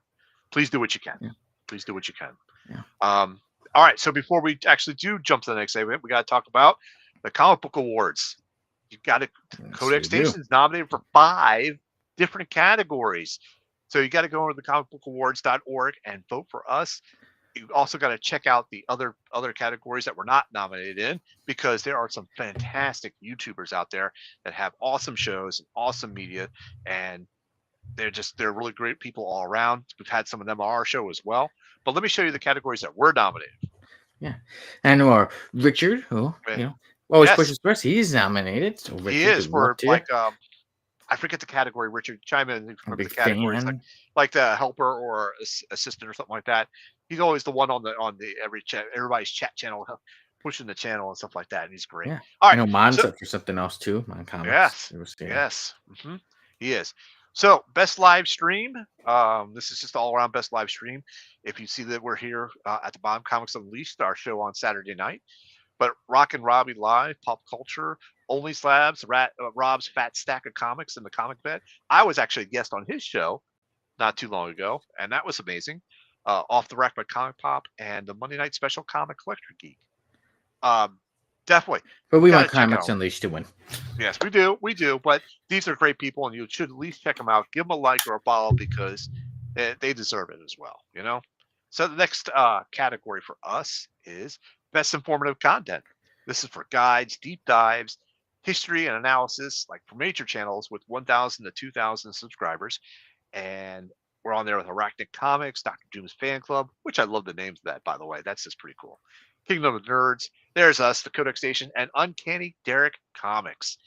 Please do what you can. Yeah. Please do what you can. Yeah. All right. So before we actually do jump to the next segment, we got to talk about the comic book awards. You've got to Yes, Codex we do. Station's nominated for 5 different categories. So you got to go over to the comicbookawards.org and vote for us. You also got to check out the other categories that we're not nominated in, because there are some fantastic YouTubers out there that have awesome shows and awesome media, and they're really great people all around. We've had some of them on our show as well. But let me show you the categories that we're nominated. Yeah. And or Richard, who Eh, always Yes, pushes first. He's nominated. So he Richard, is good luck for to you. I forget the category. Richard, chime in if you I'm a remember the big categories, fan. like the helper or assistant or something like that. He's always the one on the everybody's chat channel, pushing the channel and stuff like that, and he's great. Yeah. All I right, know Mon's so up for something else too. Mon Comics. yes, It was, yeah. yes, he is. So best live stream. This is just all around best live stream. If you see that we're here at the Bomb Comics Unleashed, our show on Saturday night. But Rock and Robbie Live, Pop Culture, Only Slabs, Rob's Fat Stack of Comics in the Comic Bed. I was actually a guest on his show not too long ago, and that was amazing. Off the Rack by Comic Pop and the Monday Night Special Comic Collector Geek. Um, Definitely But we got want to check Comics out. Unleashed to win. Yes, we do. But these are great people, and you should at least check them out. Give them a like or a follow, because they deserve it as well. So the next category for us is best informative content. This is for guides, deep dives, history, and analysis, like for major channels with 1,000 to 2,000 subscribers. And we're on there with Arachnid Comics, Dr. Doom's Fan Club, which I love the names of that, by the way. That's just pretty cool. Kingdom of Nerds, there's us, the Codex Station, and Uncanny Derek Comics.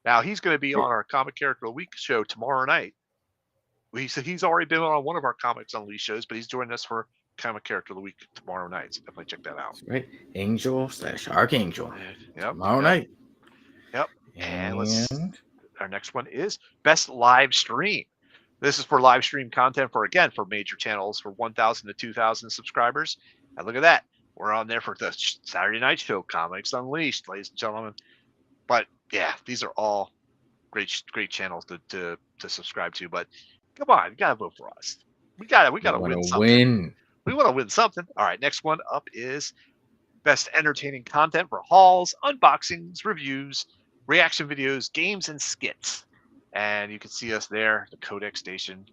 Now he's going to be on our Comic Character of the Week show tomorrow night. He's already been on one of our Comics Unleashed shows, but he's joining us for Comic Character of the Week tomorrow night. So definitely check that out. Right, Angel/Archangel. Yep. Tomorrow night. Yep. And our next one is Best Live Stream. This is for live stream content for major channels for 1,000 to 2,000 subscribers. And look at that. We're on there for the Saturday night show, Comics Unleashed, ladies and gentlemen. But yeah, these are all great channels to subscribe to. But come on, you gotta vote for us. We gotta win something. We want to win something. All right, next one up is Best Entertaining Content for hauls, unboxings, reviews, reaction videos, games, and skits. And you can see us there, the Codex Station,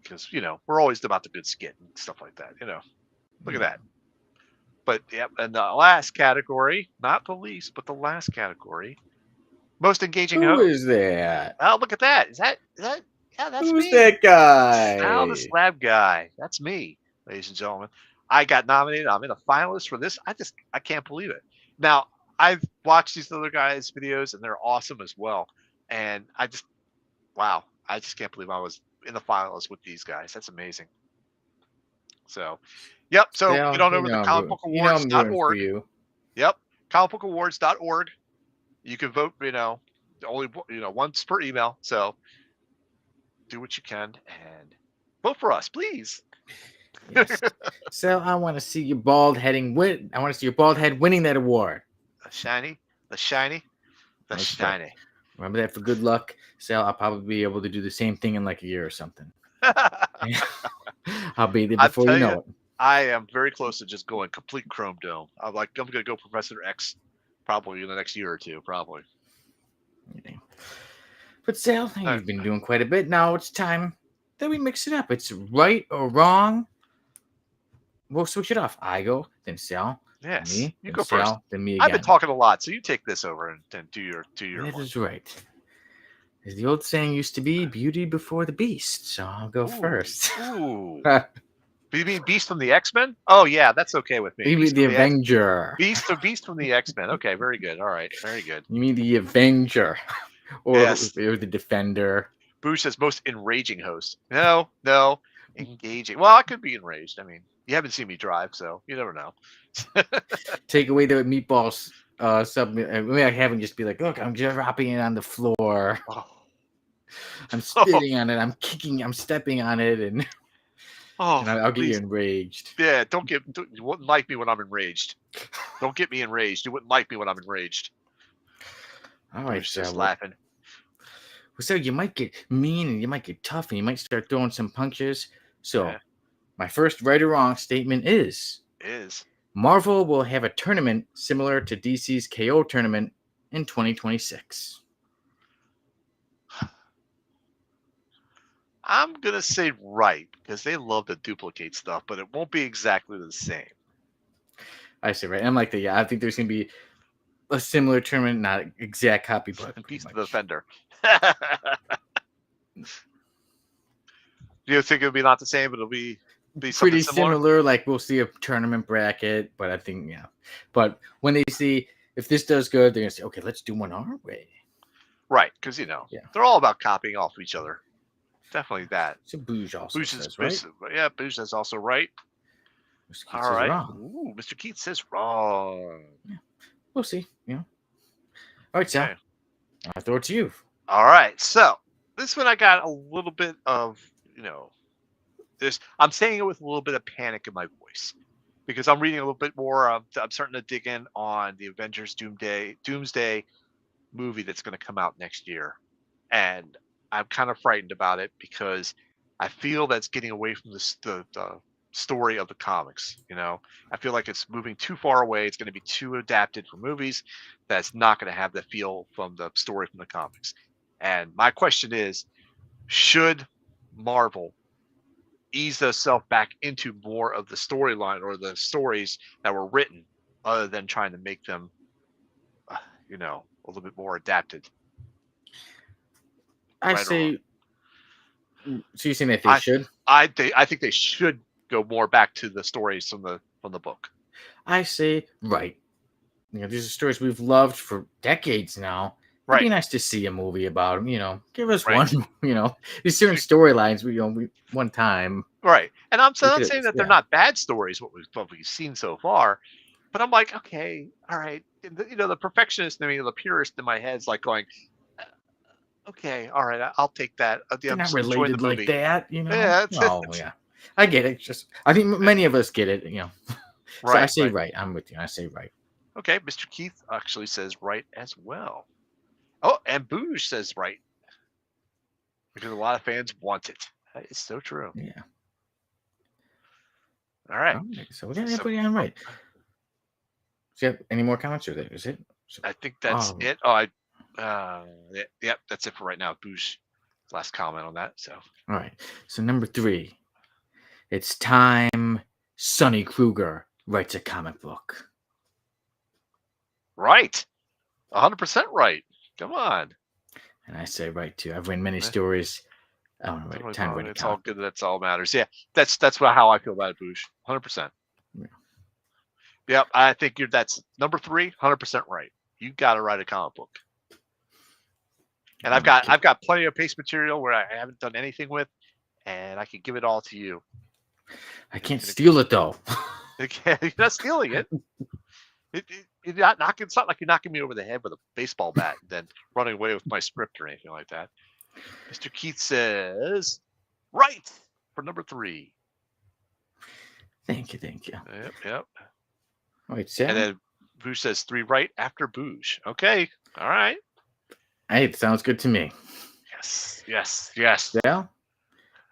because we're always about the good skit and stuff like that. Look at that. But yeah, and the last category, not the least, but the last category, most engaging host. Who is that? Oh, look at that. Is that? Yeah, that's Who's me. that guy? Hal the Slab guy. That's me, ladies and gentlemen. I got nominated. I'm in a finalist for this. I can't believe it. Now, I've watched these other guys' videos and they're awesome as well. And I just can't believe I was in the finalists with these guys. That's amazing. So, yep. So get on over to comicbookawards.org. Yep. comicbookawards.org. You can vote, only, once per email. So do what you can and vote for us, please. Yes. So I want to see your bald head win. I want to see your bald head winning that award. The shiny. Remember that for good luck. So I'll probably be able to do the same thing in like a year or something. I'll be there before you know it. I am very close to just going complete Chrome Dome. I'm going to go Professor X probably in the next year or two, probably. But Sal, you've been doing quite a bit. Now it's time that we mix it up. It's right or wrong. We'll switch it off. I go, then Sal. Yes, me, you go Sal, first. Then me again. I've been talking a lot, so you take this over and do your That one. is right. As the old saying used to be, beauty before the beast. So I'll go first. Ooh. You mean Beast from the X-Men? Oh yeah, that's okay with me. You mean the Avenger. Beast from the X-Men. Okay, very good. All right, very good. You mean the Avenger, or the Defender? Boo says most enraging host. No, engaging. Well, I could be enraged. I mean, you haven't seen me drive, so you never know. Take away the meatballs. I haven't just be like, look, I'm just dropping it on the floor. Oh. I'm spitting on it. I'm kicking. I'm stepping on it, and I'll get you enraged. Yeah, you wouldn't like me when I'm enraged. Don't get me enraged. You wouldn't like me when I'm enraged. All right, just laughing. So you might get mean and you might get tough and you might start throwing some punches. So my first right or wrong statement is Marvel will have a tournament similar to DC's KO tournament in 2026. I'm going to say right because they love to duplicate stuff, but it won't be exactly the same. I say right. I'm like that. Yeah, I think there's going to be a similar tournament, not exact copy, but Beast of the Defender. Do you think it'll be not the same, but it'll be pretty similar? Like we'll see a tournament bracket, but I think But when they see if this does good, they're gonna say, okay, let's do one our way. Right, because they're all about copying off each other. Definitely that. So Booge also says right. Yeah, Booge says also right. Mr. Keith says wrong. Ooh, Mr. Keith says wrong. Yeah. We'll see. All right, Sal. I'll throw it to you. All right. So this one I got a little bit of, I'm saying it with a little bit of panic in my voice because I'm reading a little bit more. I'm starting to dig in on the Avengers Doomsday movie that's going to come out next year. And I'm kind of frightened about it because I feel that's getting away from the story of the comics. I feel like it's moving too far away. It's going to be too adapted for movies. That's not going to have the feel from the story from the comics. And my question is, should Marvel ease themselves back into more of the storyline or the stories that were written other than trying to make them, a little bit more adapted? I say. So you're saying that they should? I think they should go more back to the stories from the book. I say right. These are stories we've loved for decades now, it'd be Right. nice to see a movie about him. Give us Right. one. These certain storylines. One time. Right. And I'm Look at not it. saying that they're Yeah, not bad stories, what we've seen so far, but I'm like, okay, all right. The perfectionist in me, the purist in my head's like going, "Uh, okay, all right, I'll take that. Yeah, they're I'm not just enjoying the related like movie. that. Yeah, it's, Oh yeah, I get it. Just I think many of us get it. So I right, say right. right. I'm with you. I say right. Okay, Mr. Keith actually says right as well. Oh, and Booge says right because a lot of fans want it. That is so true. Yeah. All right. All right. So we got So everybody on oh, right. Do you have any more comments, or is it? So, I think that's oh, it. Yep, that's it for right now. Booge, last comment on that. So, all right. So number 3, it's time. Sonny Kruger writes a comic book. right. 100% right. Come on. And I say right too. I've read many Eh, stories. I want to write time to write a It's all comic good. That's all matters. Yeah, that's how I feel about it, Boosh. 100%. book. Yep, I think that's number 3. 100% right. You got to write a comic book, and Okay. I've got plenty of paste material where I haven't done anything with, and I can give it all to you. I can't steal it though. You're not stealing it. You're not knocking. It's not like you're knocking me over the head with a baseball bat and then running away with my script or anything like that. Mr. Keith says right for number 3. Thank you. Yep. All right, And Sal. then Boosh says 3 right after Boosh. Okay. All right. Hey, it sounds good to me. Yes. Sal,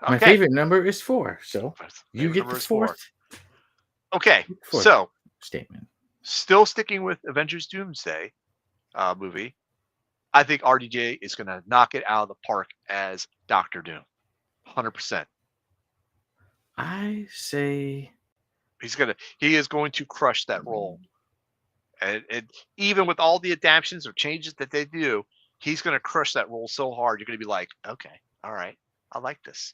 my Okay. favorite number is 4. So you Favorite get number the is 4. fourth. Okay. Fourth So statement. still sticking with Avengers Doomsday movie, I think RDJ is going to knock it out of the park as Doctor Doom. 100%. I say He is going to crush that role. And even with all the adaptations or changes that they do, he's going to crush that role so hard. You're going to be like, okay, all right, I like this.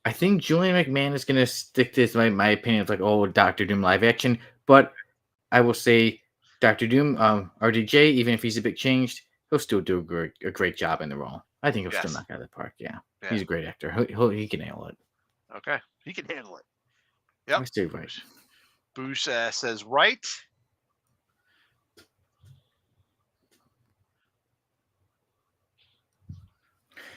I think Julian McMahon is going to stick to my opinion. It's like, oh, Doctor Doom live action. But I will say Doctor Doom, RDJ, even if he's a bit changed, he'll still do a great job in the role. I think he'll still Yes. knock out of the park. Yeah. Yeah. He's a great actor. He can nail it. Okay. He can handle it. Yep. I say right. Boosh says right.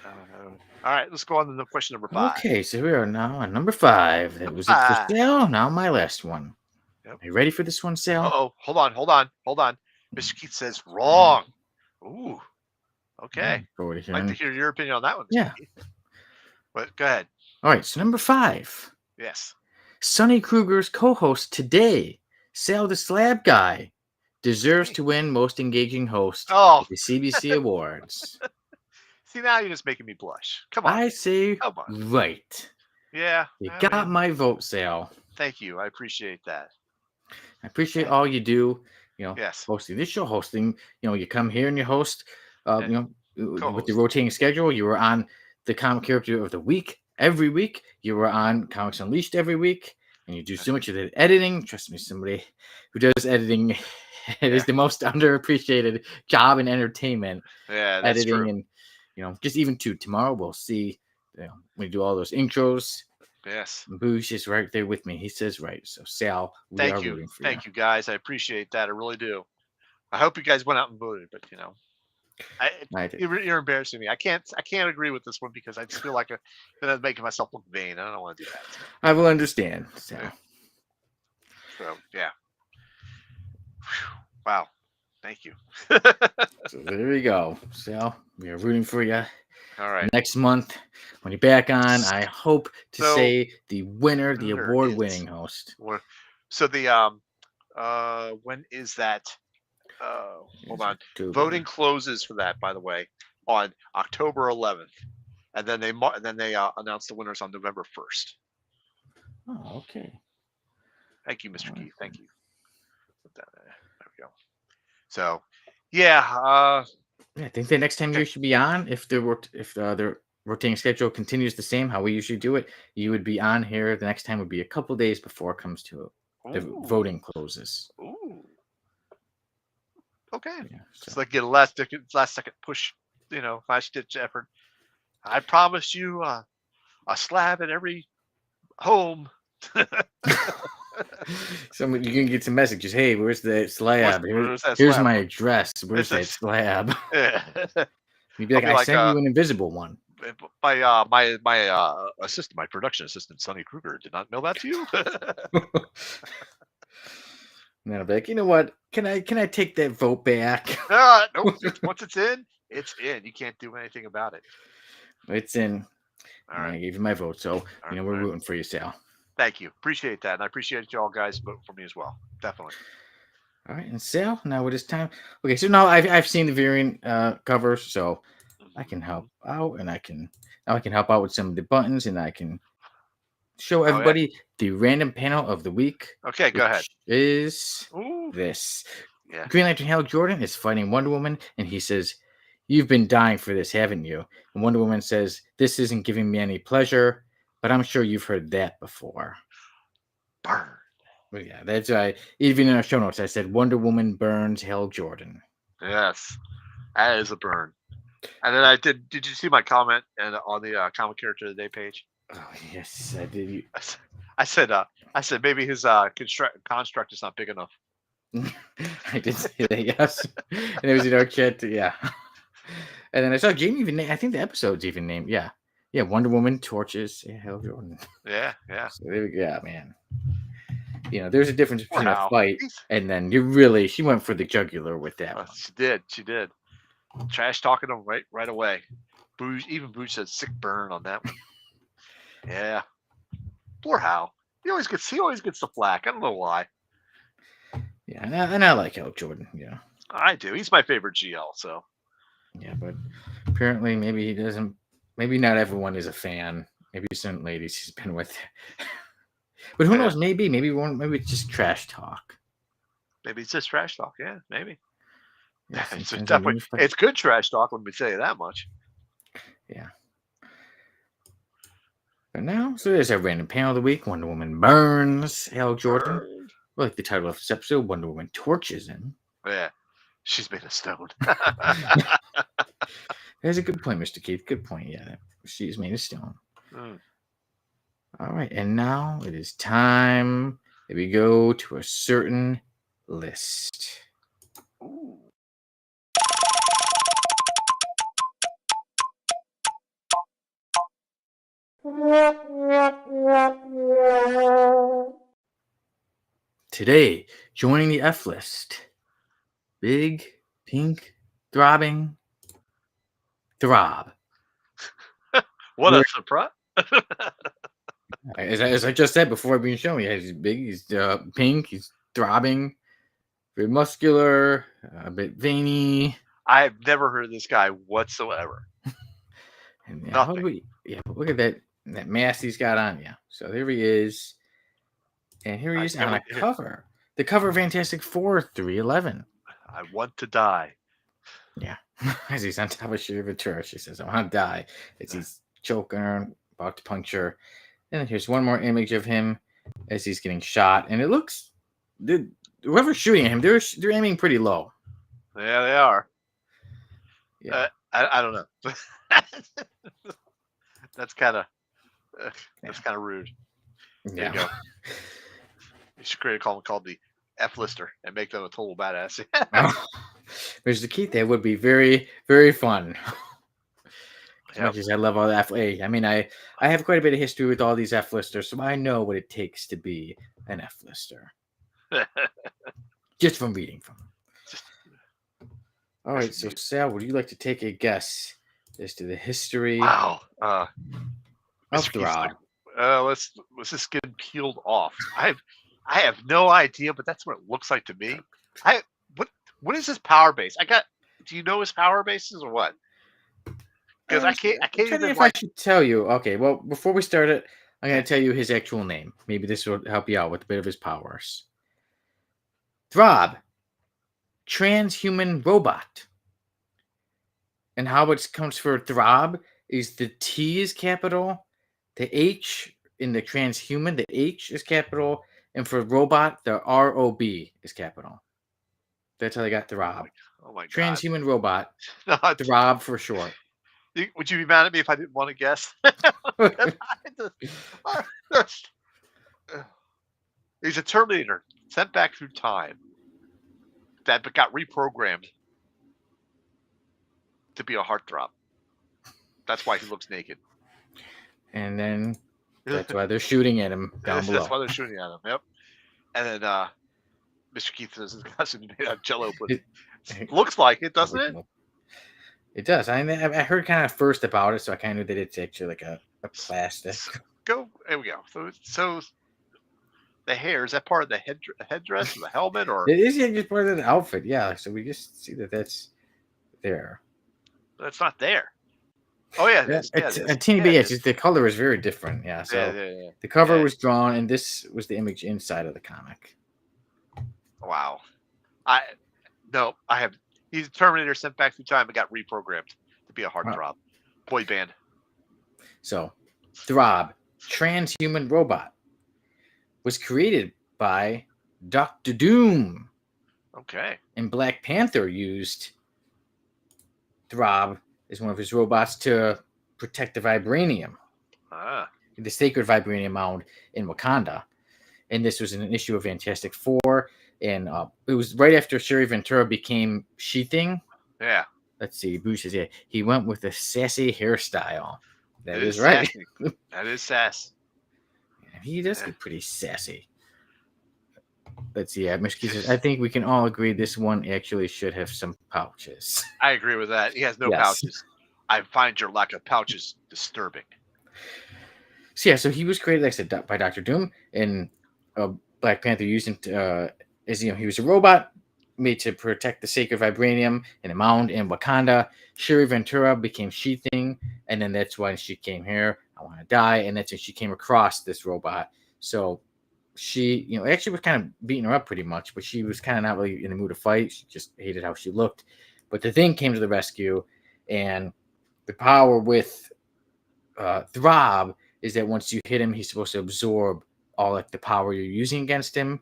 All right, let's go on to question number 5. Okay, so we are now on number 5. That was it for 5. Sal. Now my last one. Yep. Are you ready for this one, Sal? Uh-oh. Hold on. Mr. Keith says wrong. Ooh. Okay. Forward I'd like to hear your opinion on that one, Mr. Yeah. Keith. But go ahead. All right, so number 5. Yes. Sonny Kruger's co-host today, Sal the Slab Guy, deserves to win Most Engaging Host Oh, at the CBC Awards. see, now you're just making me blush. Come on. I say Come on. right. Yeah. You I got mean, my vote, Sal. thank you. I appreciate that. I appreciate all you do. Yes. Hosting this show, you come here and you host, And with co-host. the rotating schedule. You were on the comic character of the week every week. You were on Comics Unleashed every week, and you do so much of the editing. Trust me, somebody who does editing, it is the most underappreciated job in entertainment. Yeah, that's editing, true. and just even tomorrow we'll see. We do all those intros. Yes. Boosh is right there with me. He says right. So Sal, we are rooting for you. Thank you, guys. I appreciate that. I really do. I hope you guys went out and voted, but I did. you're embarrassing me. I can't agree with this one because I just feel like then I'm making myself look vain. I don't want to do that. I will understand. So yeah. Wow. Thank you. So there we go. Sal, we are rooting for you. All right. Next month, when you're back on, I hope to say the winner, the winner award-winning host. So the when is that? Hold on. Voting closes for that, by the way, on October 11th, and then they announce the winners on November 1st. Oh, okay. Thank you, Mr. Keith. Thank you. Put that there. There we go. So, yeah. I think the next time you should be on, if the rotating schedule continues the same, how we usually do it, you would be on here. The next time would be a couple days before it comes to the voting closes. Ooh. Okay. Yeah, so It's like get a last second push, last ditch effort. I promise you a slab in every home. so you can get some messages. Hey, where's the What's slab? where's that Here's slab? my address. Where's It's that just, slab? yeah. You'd be I'll like, be I like sent you an invisible one. my assistant, my production assistant, Sonny Kruger, did not mail that to you. And then I'll be like, you know what? Can I take that vote back? Nope. Once it's in, it's in. You can't do anything about it. It's in. All And right. I gave you my vote, so All right. we're All right. rooting for you, Sal. Thank you. Appreciate that, and I appreciate you all guys vote for me as well. Definitely. All right, and Sal, now it is time. Okay, so now I've seen the variant covers, so I can help out, and I can help out with some of the buttons, and I can show Oh yeah. everybody the random panel of the week, Okay. Go ahead. which is Ooh. this. Yeah. Green Lantern Hal Jordan is fighting Wonder Woman, and he says, "You've been dying for this, haven't you?" And Wonder Woman says, "This isn't giving me any pleasure, but I'm sure you've heard that before." Burn. But yeah, that's even in our show notes, I said Wonder Woman burns Hal Jordan. Yes. That is a burn. And then I did. Did you see my comment and on the comic character of the day page? Oh yes, I did. I said. I said maybe his construct is not big enough. I did say that, yes. And it was in our chat, yeah. And then I saw Jamie even. I think the episode's even named, yeah, Wonder Woman torches Hal Jordan. Yeah. Yeah. So there we go, yeah, man. There's a difference between a Wow. fight and then she went for the jugular with that one. She did. She did. Trash talking him right away. Even Booge said sick burn on that one. Yeah. Poor Hal. He always gets the flack. I don't know why. Yeah, and I like Hal Jordan, I do. He's my favorite GL. So. Yeah, but apparently maybe he doesn't. Maybe not everyone is a fan. Maybe certain ladies he's been with. But who knows? Maybe it's just trash talk. Maybe it's just trash talk. Yeah, maybe. Yeah, It's definitely it's good trash talk. Let me tell you that much. Yeah. But now, so there's our random panel of the week. Wonder Woman burns Hal Jordan. Well, like the title of this episode, Wonder Woman torches him. Yeah, she's made of stone. That's a good point, Mr. Keith. Good point. Yeah, she's made of stone. All right, and now it is time that we go to a certain list. Ooh. Today, joining the F list, big, pink, throbbing Throb. What a surprise! As I just said before being shown, he's big, he's pink, he's throbbing, very muscular, a bit veiny. I've never heard of this guy whatsoever. And Nothing. But look at that mask he's got on. Yeah, so there he is, and here he is on a cover. The cover of Fantastic Four 311. I want to die. Yeah, as he's on top of Shiva Turch, he says, "I want to die." As he's choking her, about to puncture. And then here's one more image of him as he's getting shot, and it looks, whoever's shooting at him, they're aiming pretty low. Yeah, they are. Yeah, I don't know. That's kind of rude. There you go. You should create a column called the F lister and make them a total badass. Mr. Keith, that would be very, very fun. As Yep. much as I love all the F. I mean, I have quite a bit of history with all these F listers, so I know what it takes to be an F lister. Just from reading from them. All right, so Sal, would you like to take a guess as to the history of Throb? Let's just get peeled off. I have no idea, but that's what it looks like to me. What is his power base? Do you know his power bases or what? Because I can't even. If I should tell you, okay. Well, before we start it, I'm going to tell you his actual name. Maybe this will help you out with a bit of his powers. Throb, transhuman robot. And how it comes for Throb is the T is capital, the H in the transhuman, the H is capital, and for robot, the ROB is capital. That's how they got Throb. Oh my God. Transhuman robot. No, Throb for short. would you be mad at me if I didn't want to guess? 'Cause I just- he's a Terminator sent back through time that got reprogrammed to be a heartthrob. That's why he looks naked. And then that's why they're shooting at him down below. That's why they're shooting at him. Yep. And then Mr. Keith says his costume is made out of Jello, but looks like it, doesn't it? It does. I heard kind of first about it, so I kind of knew that it's actually like a plastic. There we go. So the hair, is that part of the headdress or the helmet, or it is just part of the outfit? Yeah. So we just see that that's there. That's not there. Oh yeah, it's a teeny bit. Yeah, just the color is very different. Yeah. So the cover was drawn, and this was the image inside of the comic. Wow. He's a Terminator sent back through time and got reprogrammed to be a heartthrob boy band. So, Throb, transhuman robot, was created by Dr. Doom. Okay. And Black Panther used Throb as one of his robots to protect the vibranium, the sacred vibranium mound in Wakanda. And this was an issue of Fantastic Four. And it was right after Shuri Ventura became She-Thing. Yeah. Let's see. Bruce says, he went with a sassy hairstyle. That is right. Sassy. That is sass. Yeah, he does get pretty sassy. Let's see. Mr. says, I think we can all agree this one actually should have some pouches. I agree with that. He has no pouches. I find your lack of pouches disturbing. So he was created, like I said, by Dr. Doom, and Black Panther used him to, he was a robot made to protect the sacred vibranium in a mound in Wakanda. Shuri Ventura became She-Thing, and then that's when she came here. I want to die, and that's when she came across this robot. So she, actually was kind of beating her up pretty much, but she was kind of not really in the mood to fight. She just hated how she looked. But the Thing came to the rescue, and the power with Throb is that once you hit him, he's supposed to absorb all like the power you're using against him,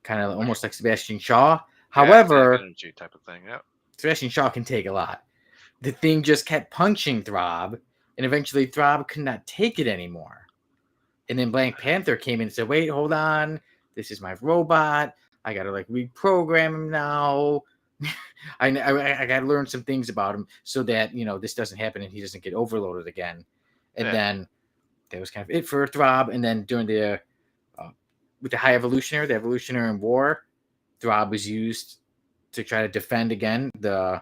kind of almost like Sebastian Shaw. However, energy type of thing. Yeah, Sebastian Shaw can take a lot. The Thing just kept punching Throb, and eventually Throb could not take it anymore. And then Black Panther came in and said, "Wait, hold on. This is my robot. I gotta like reprogram him now. I gotta learn some things about him so that this doesn't happen and he doesn't get overloaded again." And then that was kind of it for Throb. And then during the with the High Evolutionary, the Evolutionary in War, Throb was used to try to defend again the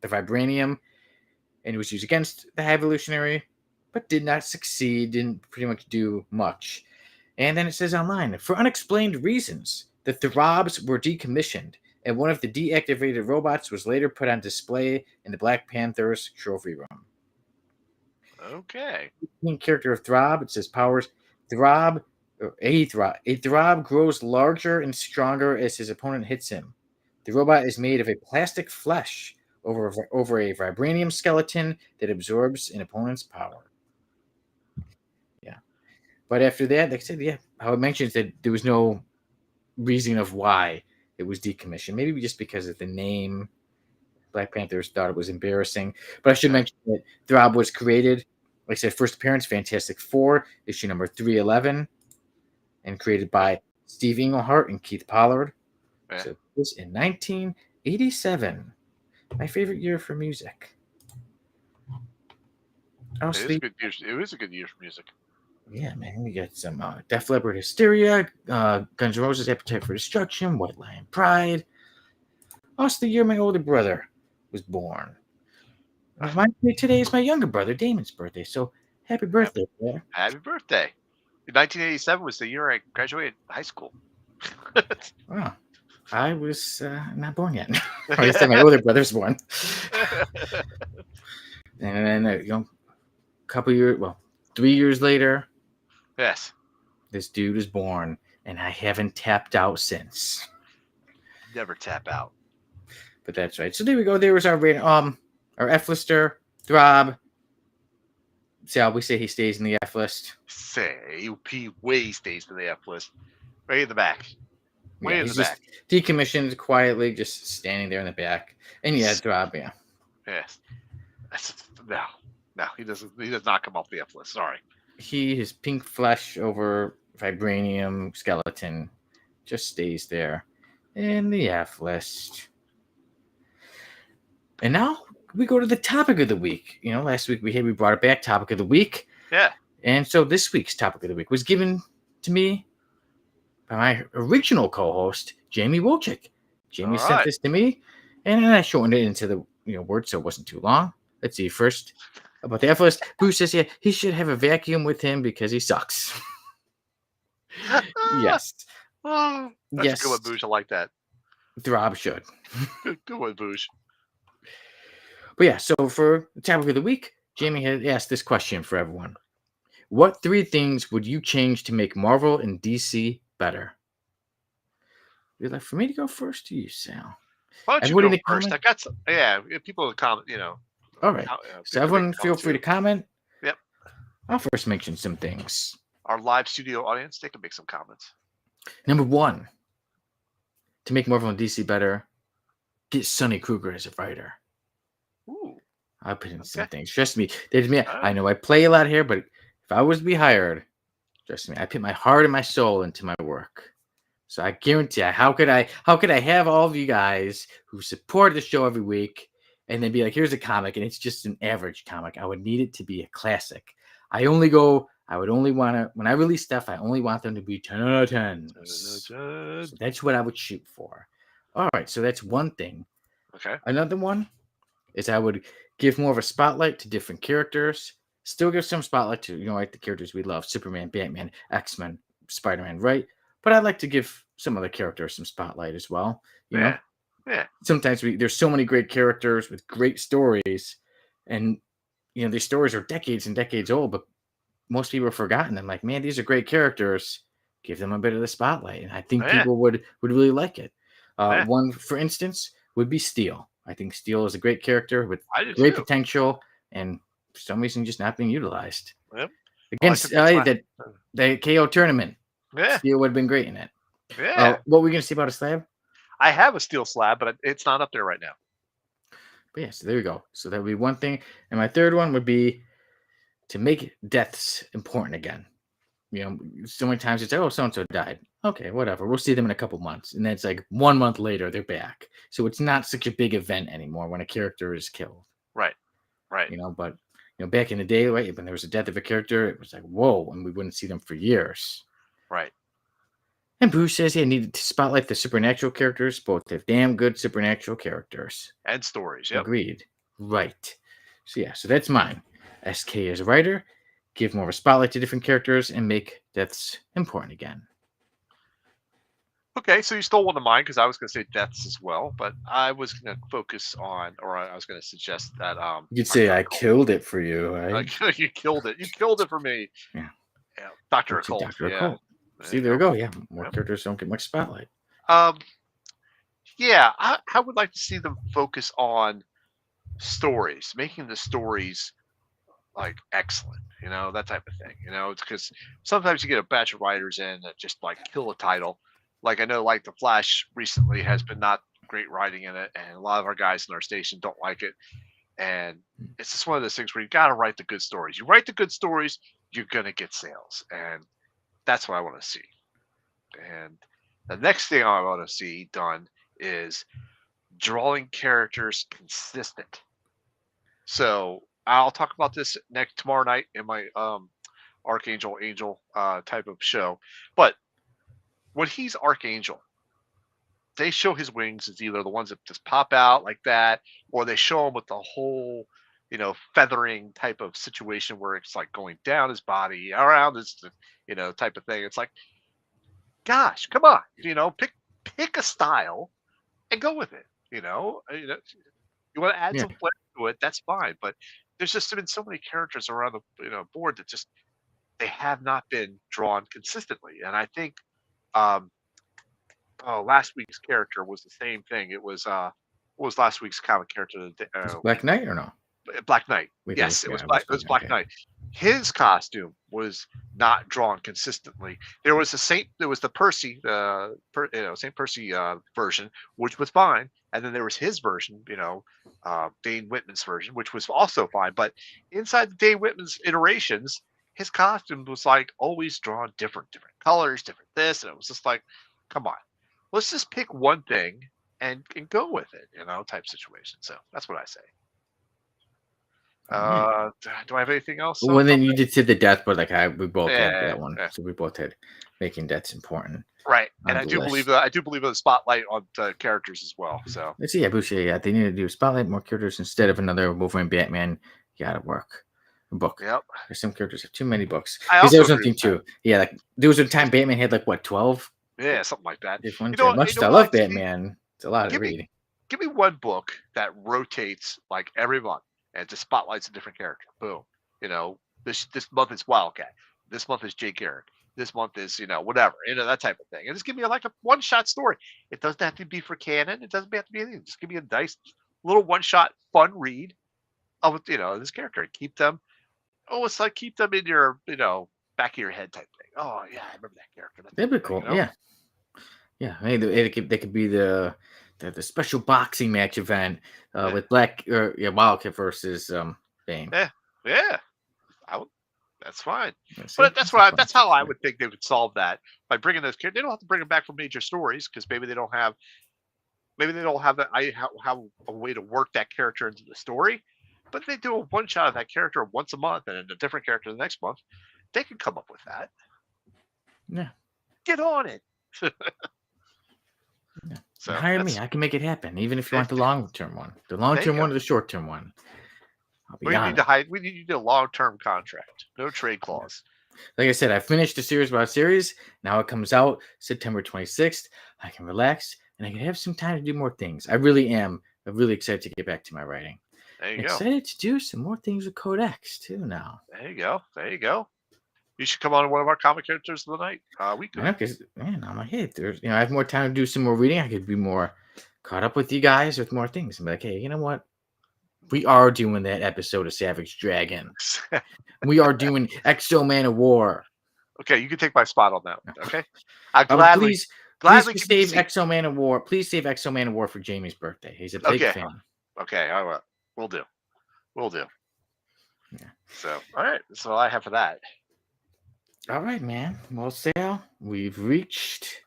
vibranium, and it was used against the High Evolutionary, but did not succeed. Didn't pretty much do much. And then it says online, for unexplained reasons, the Throbs were decommissioned, and one of the deactivated robots was later put on display in the Black Panther's trophy room. Okay. The character of Throb, it says powers. A Throb grows larger and stronger as his opponent hits him. The robot is made of a plastic flesh over a vibranium skeleton that absorbs an opponent's power. Yeah. But after that, like I said, how it mentions that there was no reason of why it was decommissioned. Maybe just because of the name. Black Panthers thought it was embarrassing. But I should mention that Throb was created, like I said, first appearance, Fantastic Four, issue number 311, and created by Steve Englehart and Keith Pollard. Yeah. So it was in 1987. My favorite year for music. It was a good year for music. Yeah, man. We got some Def Leppard, Hysteria, Guns N' Roses, Appetite for Destruction, White Lion, Pride. Also, the year my older brother was born. Today is my younger brother, Damon's birthday. So happy birthday, brother. Happy birthday. 1987 was the year I graduated high school. Wow. I was not born yet. Or I said my older brother's born. And then, 3 years later. Yes. This dude was born, and I haven't tapped out since. Never tap out. But that's right. So there we go. There was our F-lister, Throb. See how we say he stays in the F list? Say, he way stays in the F list. Right in the back. way Yeah, in the he's back. just decommissioned quietly, just standing there in the back. And yeah, S- Throb, yeah. Yes. No, no, he doesn't. He does not come off the F list. Sorry. His pink flesh over vibranium skeleton just stays there in the F list. And now we go to the topic of the week. Last week we brought it back, topic of the week. Yeah. And so this week's topic of the week was given to me by my original co-host, Jamie Wolchik. Jamie All sent right. this to me, and then I shortened it into the words so it wasn't too long. Let's see. First, about the F list, Bruce says, yeah, he should have a vacuum with him because he sucks. Yes. Oh, that's a good one, Yes. Boosh. I like that. Throb should. Good one, Boosh. But yeah, so for the topic of the week, Jamie had asked this question for everyone. What 3 things would you change to make Marvel and DC better? Would you like for me to go first or you, Sal? Why don't you Everybody in go the first? comment. I got some. Yeah, if people in the comment, All right. So people can make everyone a feel comment free to too. comment. Yep. I'll first mention some things. Our live studio audience, they can make some comments. Number 1, to make Marvel and DC better, get Sonny Kruger as a writer. Ooh. I put in some Okay. things. Trust me. I Right. know I play a lot here, but if I was to be hired, trust me, I put my heart and my soul into my work. So I guarantee you, how could I have all of you guys who support the show every week and then be like, here's a comic, and it's just an average comic. I would need it to be a classic. I would only want to, when I release stuff, I only want them to be 10 out of 10s. So that's what I would shoot for. All right, so that's one thing. Okay. Another one is I would give more of a spotlight to different characters. Still give some spotlight to, like the characters we love, Superman, Batman, X-Men, Spider-Man, right? But I'd like to give some other characters some spotlight as well. Yeah. Yeah. Sometimes there's so many great characters with great stories, and these stories are decades and decades old, but most people have forgotten them. Like, man, these are great characters. Give them a bit of the spotlight, and I think Yeah. people would really like it. Yeah. One, for instance, would be Steel. I think Steel is a great character with I do great too. potential, and for some reason just not being utilized. Yep. Against Well, the KO tournament, yeah. Steel would have been great in it. Yeah. What were we going to say about a slab? I have a steel slab, but it's not up there right now. But yeah, so there you go. So that would be one thing. And my third one would be to make deaths important again. So many times it's like, oh, so-and-so died. Okay, whatever. We'll see them in a couple months. And then it's like 1 month later, they're back. So it's not such a big event anymore when a character is killed. Right. Right. But back in the day, right, when there was a death of a character, it was like, whoa, and we wouldn't see them for years. Right. And Bruce says he needed to spotlight the supernatural characters. Both have damn good supernatural characters. And stories. Yep. Agreed. Right. So yeah, so that's mine. SK as a writer, give more of a spotlight to different characters, and make deaths important again. Okay, so you stole one of mine because I was going to say deaths as well, but I was going to focus on, or I was going to suggest that. You could say I killed it for you, right? You killed it. You killed it for me. Yeah. Dr. Occult. Dr. Occult. See, there you go. Yeah, more characters don't get much spotlight. Yeah, I would like to see them focus on stories, making the stories like excellent, that type of thing. It's because sometimes you get a batch of writers in that just like kill a title. Like I know, like The Flash recently has been not great writing in it, and a lot of our guys in our station don't like it. And it's just one of those things where you got to write the good stories. You write the good stories, you're gonna get sales, and that's what I want to see. And the next thing I want to see done is drawing characters consistent. So I'll talk about this tomorrow night in my Archangel Angel type of show. But when he's Archangel, they show his wings as either the ones that just pop out like that, or they show him with the whole, feathering type of situation where it's like going down his body, around his, type of thing. It's like, gosh, come on, pick a style and go with it. You want to add some flair to it, that's fine. But there's just been so many characters around the board that just they have not been drawn consistently. And I think last week's character was the same thing. It was what was last week's comic character? Black Knight or no? Black Knight. Wait, Yes, it was Black. It was Black Knight. his costume was not drawn consistently. There was the Percy, Saint Percy version, which was fine, and then there was his version, Dane Whitman's version, which was also fine. But inside the Dane Whitman's iterations, his costume was like always drawn different colors, different this, and it was just like, come on, let's just pick one thing and go with it, type situation. So that's what I say. Do I have anything else? Well, then you did say the death, but we both had Yeah, that one, yeah. so we both had making deaths important. Right, and On I the do believe list. that the spotlight on the characters as well. So Let's see, Boucher, yeah, they need to do spotlight more characters instead of another Wolverine Batman. Gotta work a book. yep, There's some characters have too many books. I Because there also was agree something with that. too. Yeah, like there was a time Batman had 12 Yeah, something like that. different You ones. know, Much you as know I love what? Batman, it's a lot to Give me read. give me one book that rotates like every month and just spotlights a different character. Boom. This month is Wildcat. This month is Jake Garrick. This month is whatever, that type of thing. And just give me like a one shot story. It doesn't have to be for canon. It doesn't have to be anything. Just give me a nice little one shot fun read of this character. Keep them. Oh, it's like keep them in your back of your head type thing. Oh yeah, I remember that character. That That'd type be of thing. cool. Yeah. Yeah. Maybe they could be the special boxing match event Yeah. with Wildcat versus Bane. Yeah. I would, that's fine. See, But that's a fun that's how I situation. would think they would solve that by bringing those characters. They don't have to bring them back from major stories because maybe they don't have that. I have a way to work that character into the story. But if they do a one shot of that character once a month and a different character the next month, they can come up with that. Yeah. Get on it. Yeah. So Hire me. I can make it happen. Even if you want the long term one, the long there you term one go. or the short term one. I'll be We on need it. to hide. We need a long term contract. No trade clause. Like I said, I finished the series about series. Now it comes out September 26th. I can relax and I can have some time to do more things. I really am. I'm really excited to get back to my writing. There you go. Excited to do some more things with Codex too now. There you go. There you go. You should come on one of our comic characters of the night. We could. Because man, I'm like, hey, there's I have more time to do some more reading. I could be more caught up with you guys with more things. And be like, hey, you know what? We are doing that episode of Savage Dragon. We are doing Exo Man of War. Okay, you can take my spot on that one. Okay, I Please gladly save Exo Man of War. Please save Exo Man of War for Jamie's birthday. He's a big fan. Okay, all right, we'll do. Yeah. So, all right, that's all I have for that. All right, man. Well, Sal, we've reached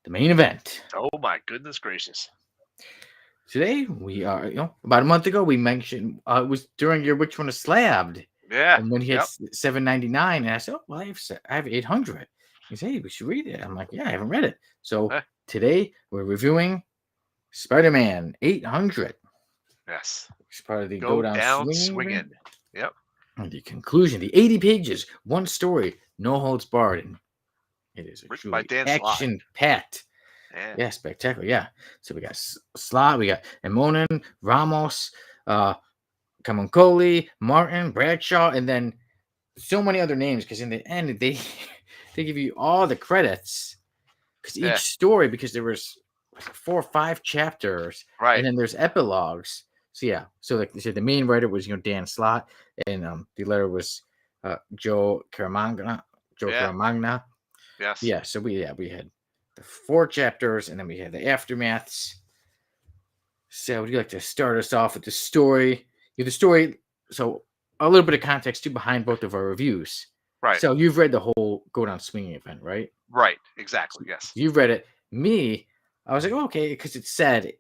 the main event. Oh my goodness gracious! Today we are, about a month ago we mentioned it was during your Which One Is Slabbed. Yeah. And when he had $7.99, and I said, "Oh, well, I have 800." He said, "Hey, we should read it." I'm like, "Yeah, I haven't read it." So today we're reviewing Spider-Man 800. Yes. It's part of the Go down swinging. Yep. And the conclusion, the 80 pages, one story, no holds barred. And it is a truly action-packed. Yeah, spectacular. Yeah. So we got Slott, we got Emonin, Ramos, Camuncoli, Martin, Bradshaw, and then so many other names because in the end they give you all the credits because each story, because there was 4 or 5 chapters, right, and then there's epilogues. So yeah, so like the main writer was Dan Slott, and the letter was Joe Caramagna. Yes. Yeah. So we had the 4 chapters, and then we had the aftermaths. So would you like to start us off with the story? The story. So a little bit of context too behind both of our reviews. Right. So you've read the whole Go Down Swinging event, right? Right. Exactly. Yes. You've read it. Me, I was like, oh, okay, because it said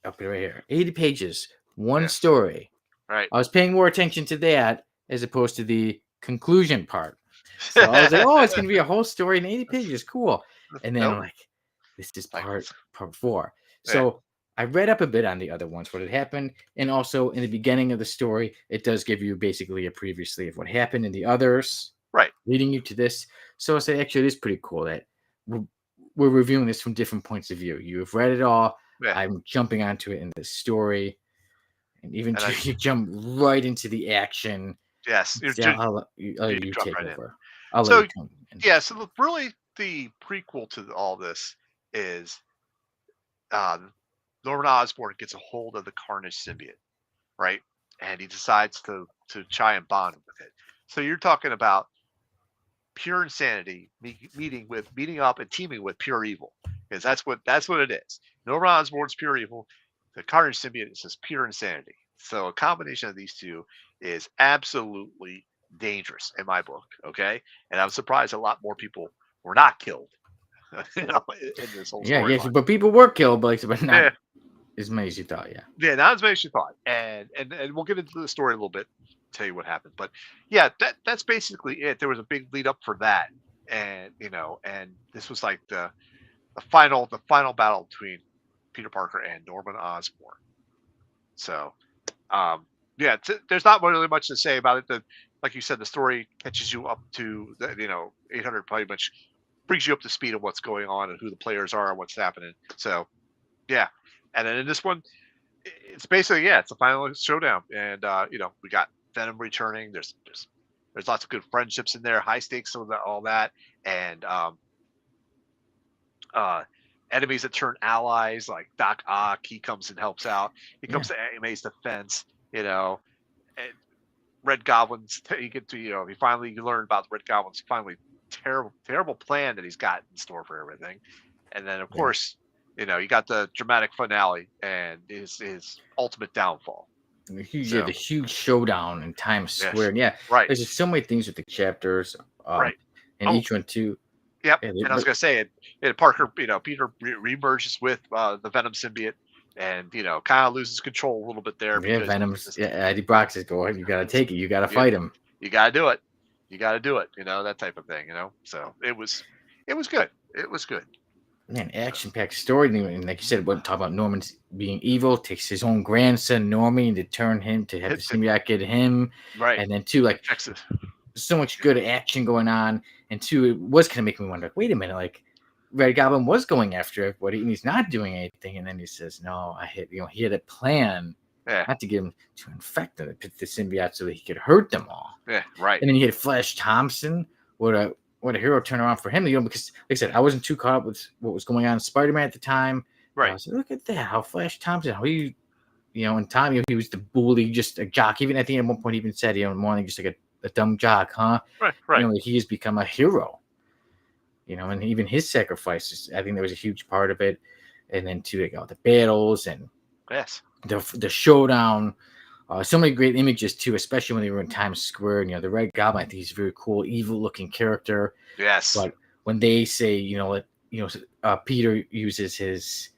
up right here, 80 pages, one story. Right. I was paying more attention to that as opposed to the conclusion part. So I was like, oh, it's going to be a whole story in 80 pages. Cool. And then I'm like, this is part 4. So I read up a bit on the other ones, what had happened. And also in the beginning of the story, it does give you basically a previously of what happened in the others. Right. Leading you to this. So I said, actually, it is pretty cool that we're reviewing this from different points of view. You've read it all. Yeah. I'm jumping onto it in the story. And even you jump right into the action. Yes. You take over. So really the prequel to all this is Norman Osborn gets a hold of the Carnage symbiote, right? And he decides to try and bond with it. So you're talking about pure insanity meeting up and teaming with pure evil, because that's what it is. Norman Osborn's pure evil. The Carnage symbiote is just pure insanity. So a combination of these two is absolutely dangerous in my book. Okay, and I'm surprised a lot more people were not killed, in this whole Yeah, yes, storyline. but people were killed, but Yeah, not as many as you thought. Yeah. yeah, not as many as you thought, and we'll get into the story a little bit, tell you what happened. But yeah, that's basically it. There was a big lead up for that, and and this was like the final battle between Peter Parker and Norman Osborn. So yeah, there's not really much to say about it. Like you said, the story catches you up to the 800, pretty much brings you up to speed of what's going on and who the players are and what's happening. So yeah, and then in this one, it's basically, yeah, it's a final showdown, and we got Venom returning. There's lots of good friendships in there, high stakes, all that, and uh, enemies that turn allies, like Doc Ock. He comes and helps out. He Yeah. comes to May's defense. And Red Goblin's. You get to you learn about the Red Goblin's terrible plan that he's got in store for everything, and then of Yeah. course you got the dramatic finale and his ultimate downfall. The huge, So the huge showdown in Times yes, Square. And yeah, right, there's just so many things with the chapters, right. and Oh, each one too. yep. Yeah, And I was but gonna say it Parker, Peter remerges with the Venom symbiote, and kind of loses control a little bit there yeah, because Venom's. Yeah, Eddie Brock says, "Go ahead, you got to take it. You got to you, fight him." you got to do it. You got to do it. That type of thing. So it was good. It was good. Man, action-packed story, and like you said, what talk about Norman's being evil, takes his own grandson Norman to turn him to have the symbiote get him, Right. and then two, like Texas. so much good action going on, and two, it was kind of making me wonder, wait a minute, like Red Goblin was going after everybody, and he's not doing anything, and then he says, "No, he had a plan, Yeah. not to get him to infect the symbiote so that he could hurt them all." Yeah. Right. And then you had Flash Thompson. What a hero turnaround for him, because like I said, I wasn't too caught up with what was going on in Spider-Man at the time. Right. I was like, look at that, how Flash Thompson, how he, in time, he was the bully, just a jock. Even at the end, at one point, he even said, more than just like a dumb jock, huh? Right. Like, he has become a hero. And even his sacrifices, I think there was a huge part of it. And then too, the battles and Yes. the showdown. So many great images too, especially when they were in Times Square. And the Red Goblin, I think he's a very cool, evil-looking character. Yes. But when they say, Peter uses his,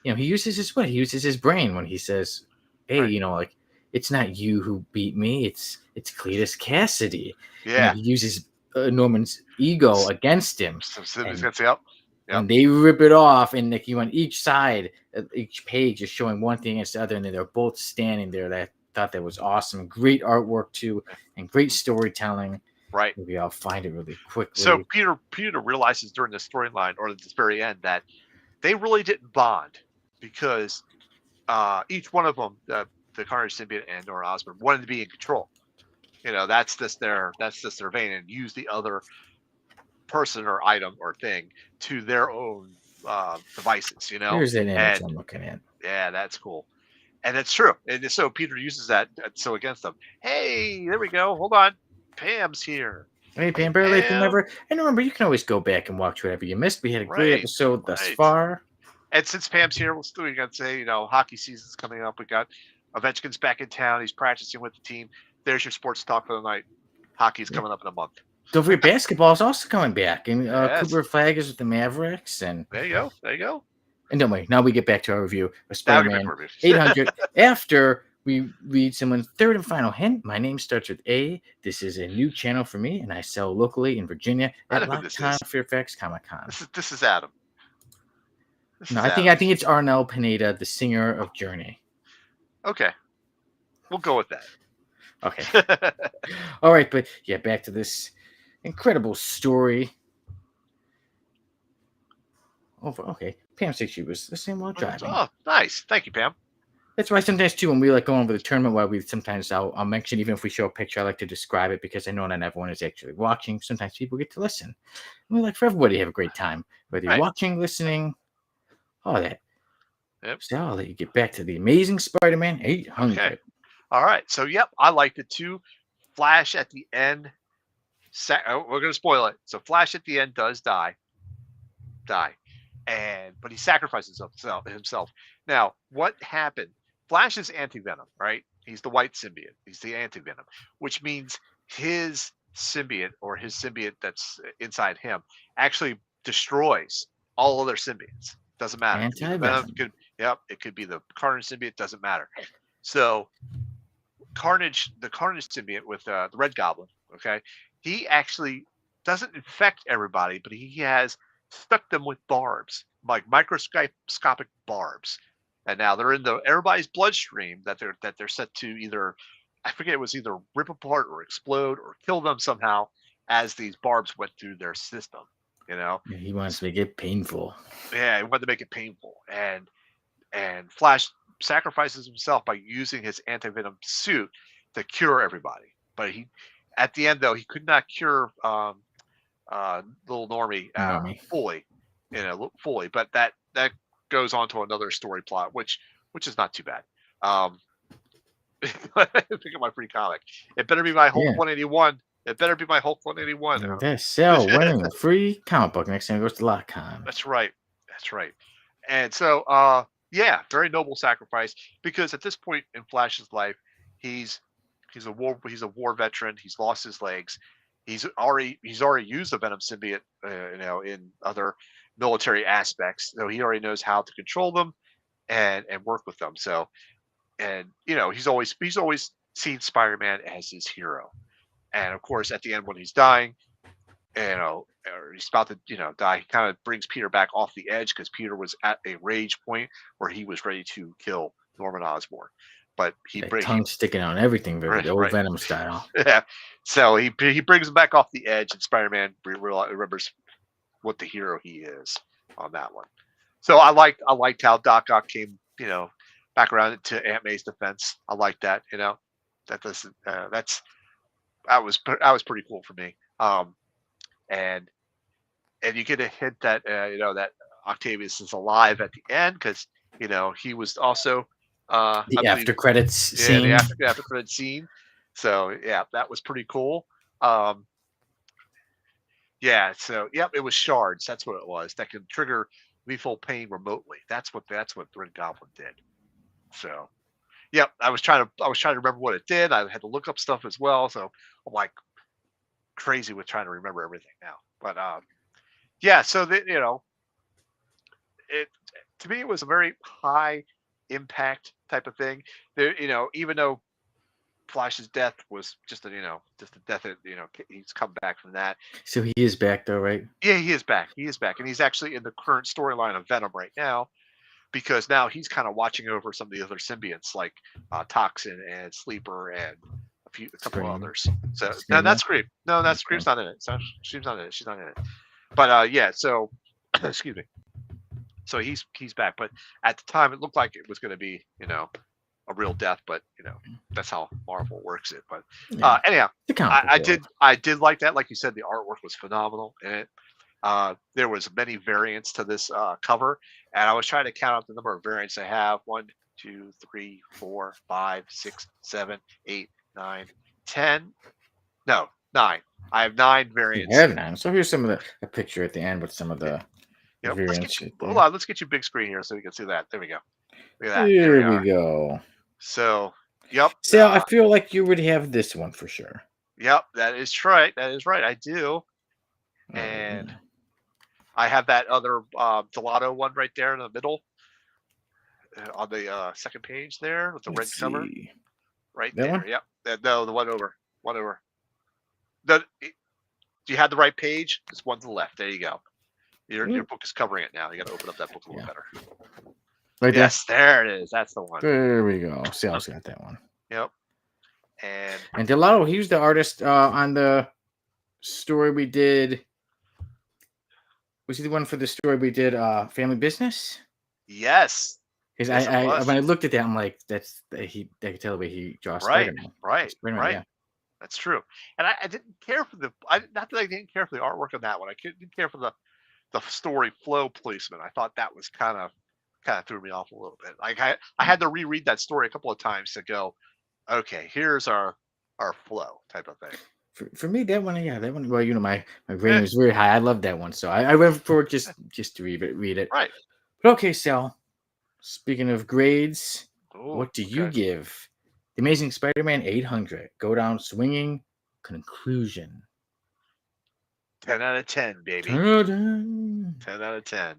he uses his what? He uses his brain when he says, "Hey, Right. like it's not you who beat me. It's Cletus Cassidy." Yeah. He uses Norman's ego against him. And Yep. when they rip it off, and like on each side, each page is showing one thing against the other, and then they're both standing there. That thought that was awesome. Great artwork too, and great storytelling. Right. Maybe I'll find it really quickly. So Peter realizes during the storyline, or at the very end, that they really didn't bond, because each one of them, the Carnage symbiote and Nora Osborn, wanted to be in control. That's just their vein, and use the other person or item or thing to their own devices. Here's an image and I'm looking at. yeah, that's cool. And it's true. And so Peter uses that so against them. Hey, there we go. Hold on. Pam's here. Hey, Pam, better late than never. And remember, you can always go back and watch whatever you missed. We had a great episode thus far. And since Pam's here, we got to say, hockey season's coming up. We got Ovechkin's back in town. He's practicing with the team. There's your sports talk for the night. Hockey's coming up in a month. Don't forget, basketball is also coming back. And Yes. Cooper Flag is with the Mavericks. And there you go. And don't worry, now we get back to our review of Spider-Man 800. After we read someone's third and final hint, my name starts with A. This is a new channel for me, and I sell locally in Virginia at Locktown Fairfax Comic-Con. This is Adam. I think it's Arnel Pineda, the singer of Journey. Okay. We'll go with that. Okay. All right, but yeah, back to this incredible story. Oh, okay. Pam said she was the same while driving. Oh, nice. Thank you, Pam. That's why sometimes too, when we go over the tournament, I'll mention, even if we show a picture, I like to describe it, because I know not everyone is actually watching. Sometimes people get to listen. We like for everybody to have a great time, whether you're watching, listening, all that. Yep. So I'll let you get back to the Amazing Spider-Man 800. Okay. All right. So, I liked it too. Flash at the end. We're gonna spoil it. So Flash at the end does die, but he sacrifices himself. Now, what happened? Flash is anti-venom, right? He's the white symbiote. He's the anti-venom, which means his symbiote or his symbiote that's inside him actually destroys all other symbiotes. Doesn't matter. It could be the venom. It could be the Carnage symbiote. Doesn't matter. So the Carnage symbiote with the Red Goblin, okay, he actually doesn't infect everybody, but he has stuck them with barbs, like microscopic barbs, and now they're in everybody's bloodstream that they're set to either, I forget, it was either rip apart or explode or kill them somehow as these barbs went through their system. He wants to make it painful. Yeah, he wanted to make it painful, and Flash sacrifices himself by using his anti-venom suit to cure everybody. But at the end, though, he could not cure little Normie fully, fully. But that goes on to another story plot, which is not too bad. Think of my free comic. It better be my Hulk 181. It better be my Hulk 181. That's Sal winning a free comic book next time it goes to LotCon. That's right. And so, very noble sacrifice, because at this point in Flash's life, he's a war veteran. He's lost his legs. He's already used the Venom symbiote, in other military aspects. So he already knows how to control them and work with them. So, and he's always seen Spider-Man as his hero. And of course, at the end when he's dying, or he's about to die, he kind of brings Peter back off the edge, because Peter was at a rage point where he was ready to kill Norman Osborn. But tongue sticking out and everything, the old Venom style. Yeah. So he brings him back off the edge, and Spider-Man remembers what the hero he is on that one. So I liked how Doc Ock came back around to Aunt May's defense. I like that. That was pretty cool for me. And you get a hint that that Octavius is alive at the end, because he was also the after credits scene. The after credits scene. So yeah, that was pretty cool. So it was shards. That's what it was. That can trigger lethal pain remotely. That's what the Red Goblin did. So I was trying to remember what it did. I had to look up stuff as well. So I'm like crazy with trying to remember everything now. But so it to me, it was a very high impact type of thing. There, even though Flash's death was just a death. He's come back from that. So he is back though, right? Yeah, he is back. And he's actually in the current storyline of Venom right now, because now he's kind of watching over some of the other symbionts, like Toxin and Sleeper and a couple of others. So no, that's Scream. No, that's Scream's not in it. So she's not in it. She's not in it. But so excuse me. So he's back, but at the time it looked like it was going to be a real death, but that's how Marvel works it. But anyhow, I did like that. Like you said, the artwork was phenomenal in it. There was many variants to this cover, and I was trying to count out the number of variants I have. 1, 2, 3, 4, 5, 6, 7, 8, 9, 10. No, 9. I have 9 variants. You have 9. So here's some of a picture at the end with some of the variants. Hold on, let's get you big screen here so you can see that. There we go. Look at that. Here we go. So, yep. So I feel like you would have this one for sure. Yep, that is right. I do. And I have that other Gelato one right there in the middle, on the second page there with the red cover. Right that there. One? Yep. No, the one over. Do you have the right page? There's one to the left. There you go. Your book is covering it now. You got to open up that book a little better. Right yes, there it is. That's the one. There we go. See, I got that one. Yep. And Gelato, he was the artist on the story we did. Was he the one for the story we did, Family Business? Yes. Because I when I looked at that, I'm like, I could tell the way he draws Spider-Man. Right. Yeah. That's true. And I didn't care for not that I didn't care for the artwork on that one. I didn't care for the story flow placement. I thought that was kind of threw me off a little bit. Like I had to reread that story a couple of times to go, okay, here's our or flow type of thing. For me, that one, yeah, that one. Well, my rating Eh, was very high. I love that one, so I went for it just to read it. right. But okay, Sal. Speaking of grades, Oh, what do you okay. give The Amazing Spider-Man 800? Go down swinging. Conclusion. 10 out of 10, baby. Ta-da! 10 out of 10.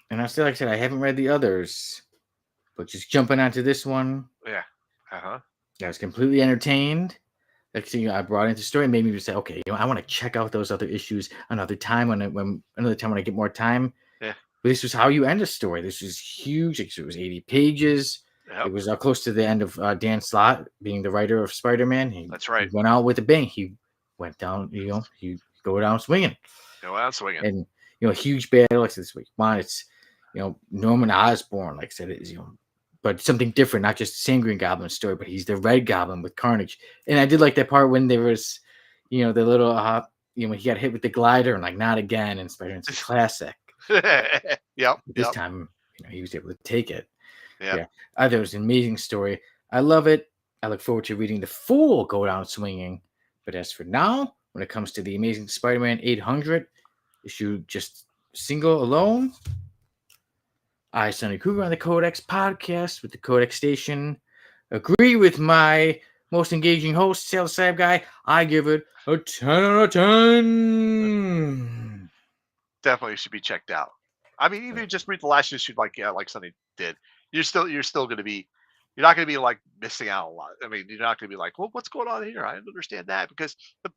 And I still, like I said, I haven't read the others, but just jumping onto this one, Yeah. Uh-huh. I was completely entertained. Like, so, I brought into the story, made me say, okay, I want to check out those other issues another time when another time when I get more time. Yeah. But this was how you end a story. This was huge. It was 80 pages. Yep. It was close to the end of Dan Slott being the writer of Spider-Man. He That's right. went out with a bang. He went down, he go down swinging. Go out swinging. And, a huge battle like this week. One, it's, Norman Osborn, like I said, is, but something different, not just the same Green Goblin story, but he's the Red Goblin with Carnage. And I did like that part when there was, the little, when he got hit with the glider and like, not again. And Spider-Man's a classic. Yep. This time, he was able to take it. Yep. Yeah. I thought it was an amazing story. I love it. I look forward to reading the full Go Down Swinging. But as for now, when it comes to the Amazing Spider-Man 800 issue, just single alone, I, Sonny Kruger on the Codex podcast with the Codex Station, agree with my most engaging host, Sales Slab Guy. I give it a 10 out of 10. Definitely should be checked out. I mean, even just read the last issue like Sonny did. You're still going to be, you're not going to be like missing out a lot. I mean, you're not going to be like, well, what's going on here? I don't understand that, because the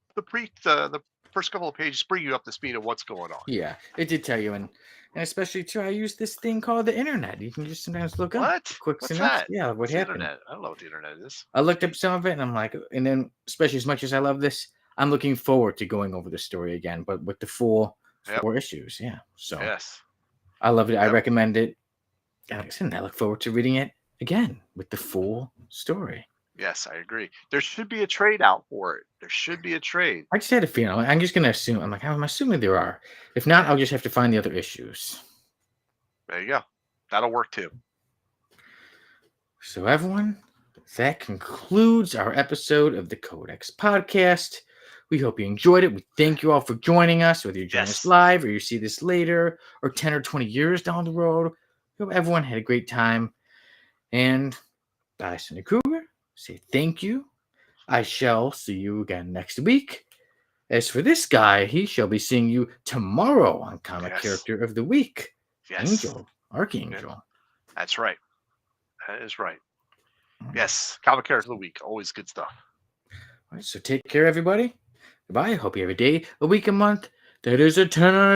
first couple of pages bring you up to speed of what's going on. Yeah, it did tell you, and especially too, I use this thing called the internet. You can just sometimes look up quick What's synopsis. that? Yeah, what What's the happened? internet? I don't know what the internet is. I looked up some of it, and I'm like, and then especially as much as I love this, I'm looking forward to going over the story again, but with the full 4 issues. Yeah, so Yes, I love it. I recommend it. And like I said, I look forward to reading it again with the full story. Yes, I agree. There should be a trade out for it. There should be a trade. I just had a feeling. I'm just gonna assume. I'm assuming there are. If not, I'll just have to find the other issues. There you go. That'll work too. So everyone, that concludes our episode of the Codex podcast. We hope you enjoyed it. We thank you all for joining us, whether you join us live or you see this later or 10 or 20 years down the road. We hope everyone had a great time. And I, Sonny Kruger, say thank you. I shall see you again next week. As for this guy, he shall be seeing you tomorrow on Comic Character of the Week. Angel, Archangel. That's right. That is right. Yes, Comic Character of the Week. Always good stuff. All right, so take care, everybody. Goodbye. Hope you have a day, a week, a month that is a 10